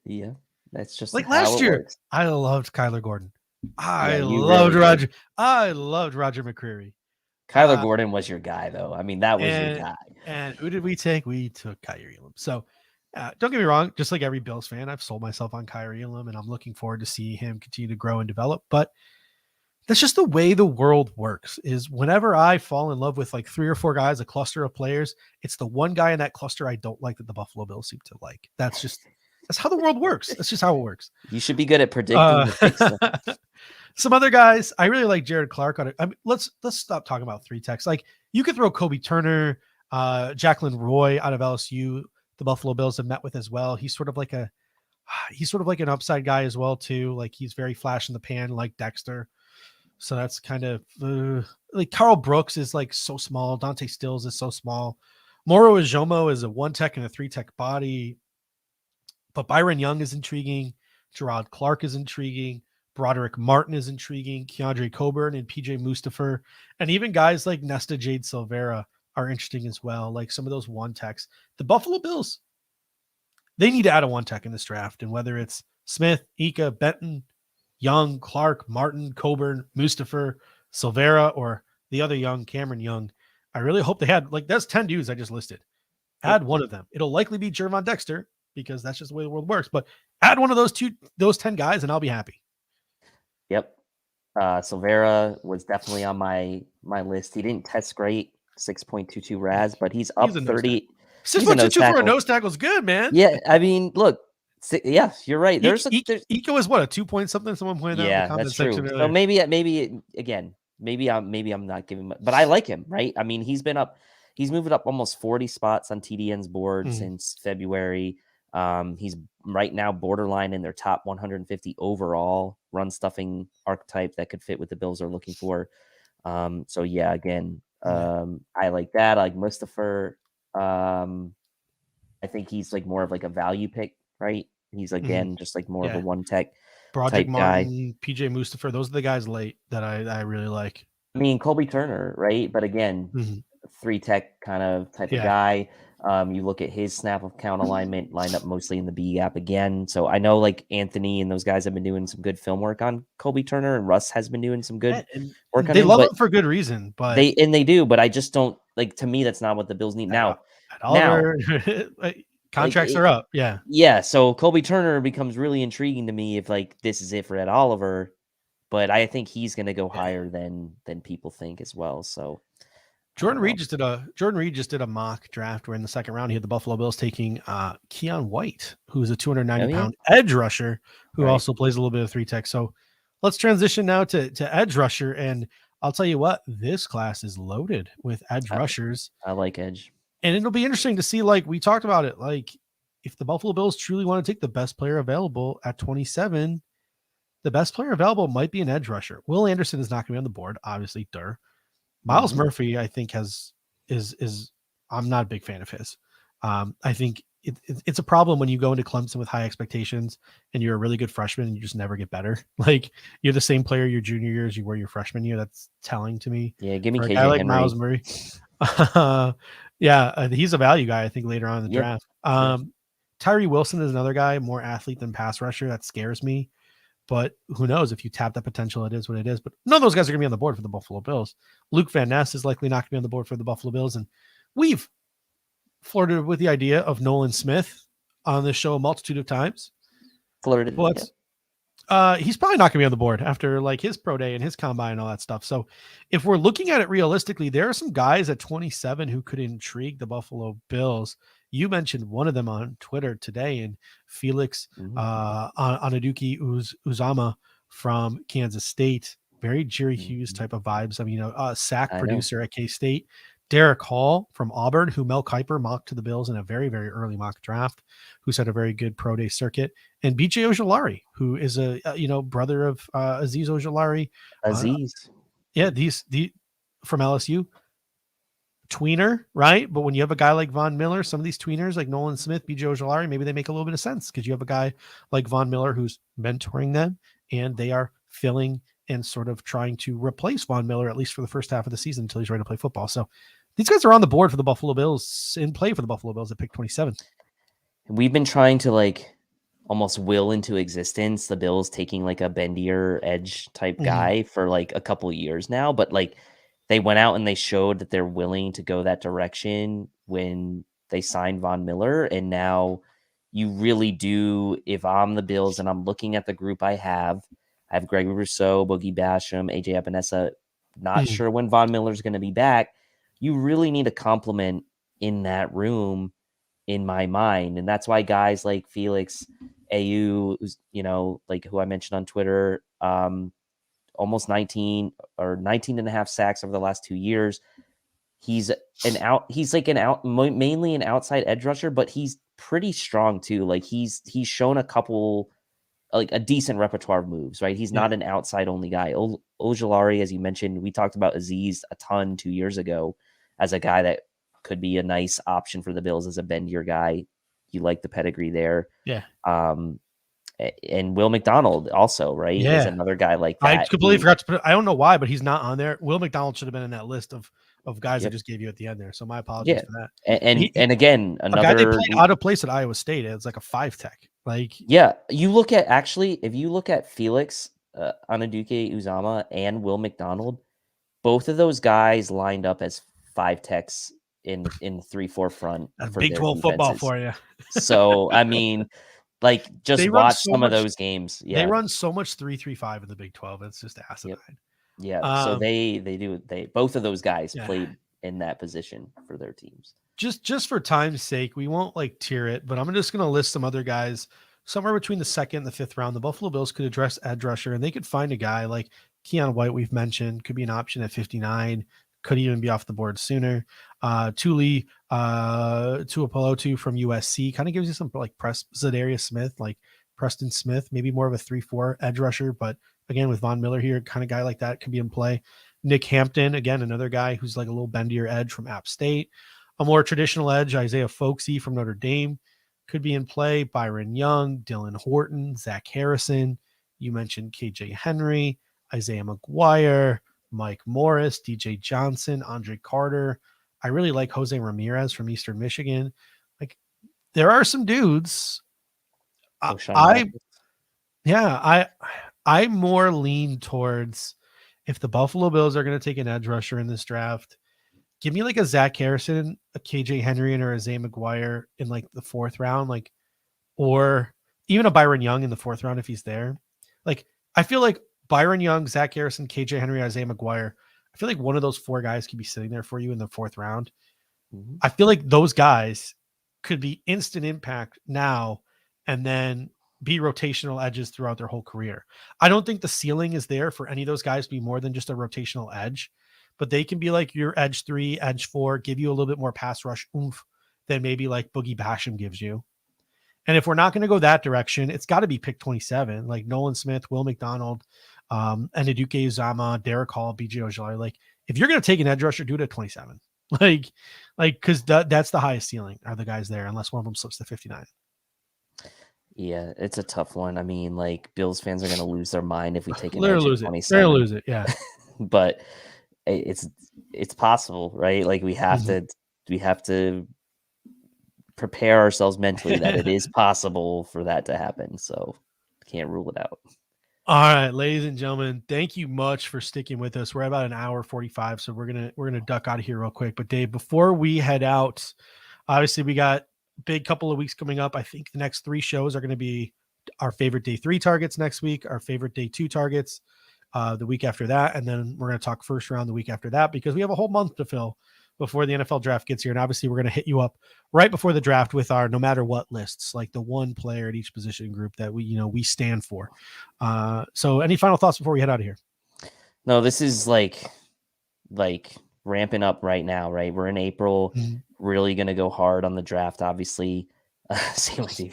Yeah, that's just Like how last it year, works. I loved Kyler Gordon. I you loved really Roger. I loved Roger McCreary. Kyler Gordon was your guy, though. I mean, that was your guy. And who did we take? We took Kyrie Elam. So don't get me wrong. Just like every Bills fan, I've sold myself on Kyrie Elam, and I'm looking forward to see him continue to grow and develop. But that's just the way the world works. Is whenever I fall in love with like 3 or 4 guys, a cluster of players, it's the one guy in that cluster I don't like that the Buffalo Bills seem to like. That's how the world works. That's just how it works. You should be good at predicting the picks. Some other guys, I really like Jared Clark on it. I mean, let's stop talking about 3 techs. Like you could throw Kobe Turner, Jacqueline Roy out of LSU. The Buffalo Bills have met with as well. He's sort of like an upside guy as well too. Like he's very flash in the pan, like Dexter. So that's kind of like Carl Brooks is like so small. Dante Stills is so small. Moro Ijomo is a 1 tech and a 3 tech body. But Byron Young is intriguing. Gerard Clark is intriguing. Broderick Martin is intriguing. Keandre Coburn and PJ Mustapher. And even guys like Nesta Jade Silvera are interesting as well. Like some of those 1 techs. The Buffalo Bills, they need to add a 1 tech in this draft. And whether it's Smith, Ika, Benton, Young, Clark, Martin, Coburn, Mustapher, Silvera, or the other Young, Cameron Young, I really hope they had, like, that's 10 dudes I just listed. Add one of them. It'll likely be Jervon Dexter because that's just the way the world works. But add one of those 10 guys and I'll be happy. Yep. Silvera was definitely on my list. He didn't test great, 6.22 RAS, but he's up 30. 6.22 for a nose tackle is good, man. Yeah, I mean, look, yeah, you're right. Eco is what, a 2 point something? Someone pointed out in the comment section earlier. So maybe I'm not giving, but I like him, right? I mean, he's moved up almost 40 spots on TDN's board since February. He's right now borderline in their top 150 overall run stuffing archetype that could fit what the Bills are looking for. So yeah, again, I like that. I like Mustapher. I think he's like more of like a value pick, right? He's again just like more of a 1 tech Broderick type Martin, guy. PJ Mustapher. Those are the guys late that I really like. I mean, Colby Turner, right? But again, 3 tech kind of type of guy. You look at his snap of count alignment lined up mostly in the B gap again. So I know like Anthony and those guys have been doing some good film work on Colby Turner, and Russ has been doing some good work on him. They love him for good reason, but they do, but I just don't like, to me, that's not what the Bills need now. Contracts are up. Yeah. Yeah. So Colby Turner becomes really intriguing to me if like this is it for Ed Oliver, but I think he's going to go higher than people think as well. So Jordan Reed just did a mock draft where in the second round he had the Buffalo Bills taking Keon White, who's a 290-pound edge rusher who also plays a little bit of 3 tech. So let's transition now to edge rusher, and I'll tell you what, this class is loaded with edge rushers. I like edge. And it'll be interesting to see, like we talked about it, like if the Buffalo Bills truly want to take the best player available at 27, the best player available might be an edge rusher. Will Anderson is not going to be on the board, obviously. Miles Murphy, I think is I'm not a big fan of his. I think it's a problem when you go into Clemson with high expectations and you're a really good freshman and you just never get better. Like you're the same player your junior year as you were your freshman year. That's telling to me. Yeah, give me KJ Henry. I like Miles Murray. He's a value guy, I think, later on in the draft. Tyree Wilson is another guy, more athlete than pass rusher. That scares me. But who knows, if you tap that potential, it is what it is. But none of those guys are going to be on the board for the Buffalo Bills. Luke Van Ness is likely not going to be on the board for the Buffalo Bills. And we've flirted with the idea of Nolan Smith on this show a multitude of times. Flirted. But he's probably not going to be on the board after like his pro day and his combine and all that stuff. So if we're looking at it realistically, there are some guys at 27 who could intrigue the Buffalo Bills. You mentioned one of them on Twitter today, and Felix Anaduki Uzama from Kansas State. very Jerry Hughes type of vibes. I mean, sack I know. producer at K-State. Derek Hall from Auburn, who Mel Kiper mocked to the Bills in a very, very early mock draft, who's had a very good pro day circuit, and BJ Ojulari, who is a brother of Aziz Ojulari. Aziz. The from LSU. Tweener, right? But when you have a guy like Von Miller, some of these tweeners like Nolan Smith, BJ Ojulari, maybe they make a little bit of sense because you have a guy like Von Miller who's mentoring them, and they are filling and sort of trying to replace Von Miller, at least for the first half of the season until he's ready to play football. So these guys are on the board for the Buffalo Bills, in play for the Buffalo Bills at pick 27. We've been trying to like almost will into existence the Bills taking like a bendier edge type guy for like a couple of years now, but like they went out and they showed that they're willing to go that direction when they signed Von Miller. And now you really do, if I'm the Bills and I'm looking at the group I have Gregory Rousseau, Boogie Basham, AJ Epinesa, not sure when Von Miller's going to be back. You really need a complement in that room in my mind. And that's why guys like Felix AU, who's, like who I mentioned on Twitter, almost 19 and a half sacks over the last 2 years. He's mainly an outside edge rusher, but he's pretty strong too. Like he's shown a couple, like a decent repertoire of moves, right? He's not an outside only guy. Ojulari, as you mentioned, we talked about Aziz a ton 2 years ago as a guy that could be a nice option for the Bills as a bendier guy. You like the pedigree there. Yeah. And Will McDonald also, right? Yeah. Is another guy like that. I completely forgot to put it. I don't know why, but he's not on there. Will McDonald should have been in that list of guys I just gave you at the end there. So my apologies for that. And again, a guy they played out of place at Iowa State. It's like a 5-tech. Like, yeah, you look at if you look at Felix Anaduke Uzama and Will McDonald, both of those guys lined up as 5-techs in 3-4 front. That's Big 12 football for you. So I mean, like just watch some of those games. Yeah, they run so much 3-3-5 in the Big 12. It's just asinine. Yeah. So they both of those guys played in that position for their teams. Just for time's sake, we won't like tier it, but I'm just going to list some other guys somewhere between the 2nd and the 5th round. The Buffalo Bills could address edge rusher, and they could find a guy like Keon White. We've mentioned could be an option at 59. Could even be off the board sooner. Tuli Tuipulotu from USC kind of gives you some like Zadarius Smith, like Preston Smith, maybe more of a 3-4 edge rusher, but again with Von Miller here, kind of guy like that could be in play. Nick Hampton, again another guy who's like a little bendier edge from App State. A more traditional edge, Isaiah Folksy from Notre Dame could be in play. Byron Young, Dylan Horton, Zach Harrison. You mentioned KJ Henry, Isaiah McGuire, Mike Morris, DJ Johnson, Andre Carter. I really like Jose Ramirez from Eastern Michigan. Like there are some dudes. I more lean towards if the Buffalo Bills are going to take an edge rusher in this draft, give me like a Zach Harrison, a KJ Henry, or a Isaiah McGuire in like the 4th round, like, or even a Byron Young in the 4th round if he's there. Like I feel like Byron Young, Zach Harrison, KJ Henry, Isaiah McGuire. I feel like one of those 4 guys could be sitting there for you in the 4th round. I feel like those guys could be instant impact now and then be rotational edges throughout their whole career. I don't think the ceiling is there for any of those guys to be more than just a rotational edge, but they can be like your edge 3, edge 4, give you a little bbit more pass rush oomph than maybe like Boogie Basham gives you. And if we're not going to go that direction, it's got to be pick 27, like Nolan Smith, Will McDonald, and Aduke Uzama, Derek Hall, BJ Ojulari. Like if you're going to take an edge rusher, do it at 27. Like, cause that's the highest ceiling are the guys there, unless one of them slips to 59. Yeah, it's a tough one. I mean, like Bills fans are going to lose their mind if we take an They're edge lose at it. 27. They're lose it. Yeah. But it's possible, right? Like we have to prepare ourselves mentally that it is possible for that to happen. So can't rule it out. All right, ladies and gentlemen, thank you much for sticking with us. We're at about an hour 45, so we're gonna duck out of here real quick. But Dave, before we head out, obviously we got a big couple of weeks coming up. I think the next 3 shows are going to be our favorite day 3 targets next week, our favorite day 2 targets the week after that, and then we're going to talk first round the week after that because we have a whole month to fill before the NFL draft gets here. And obviously we're going to hit you up right before the draft with our no matter what lists, like the one player at each position group that we stand for. So any final thoughts before we head out of here? No, this is like ramping up right now, right? We're in April, really going to go hard on the draft, obviously. Same with you.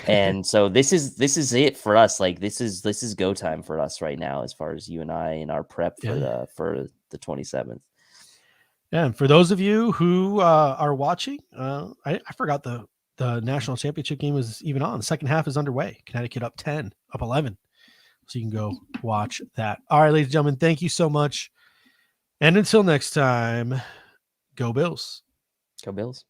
And so this is it for us. Like this is go time for us right now, as far as you and I and our prep for the 27th. Yeah, and for those of you who are watching, I forgot the national championship game was even on. The second half is underway. Connecticut up 10, up 11. So you can go watch that. All right, ladies and gentlemen, thank you so much. And until next time, go Bills. Go Bills.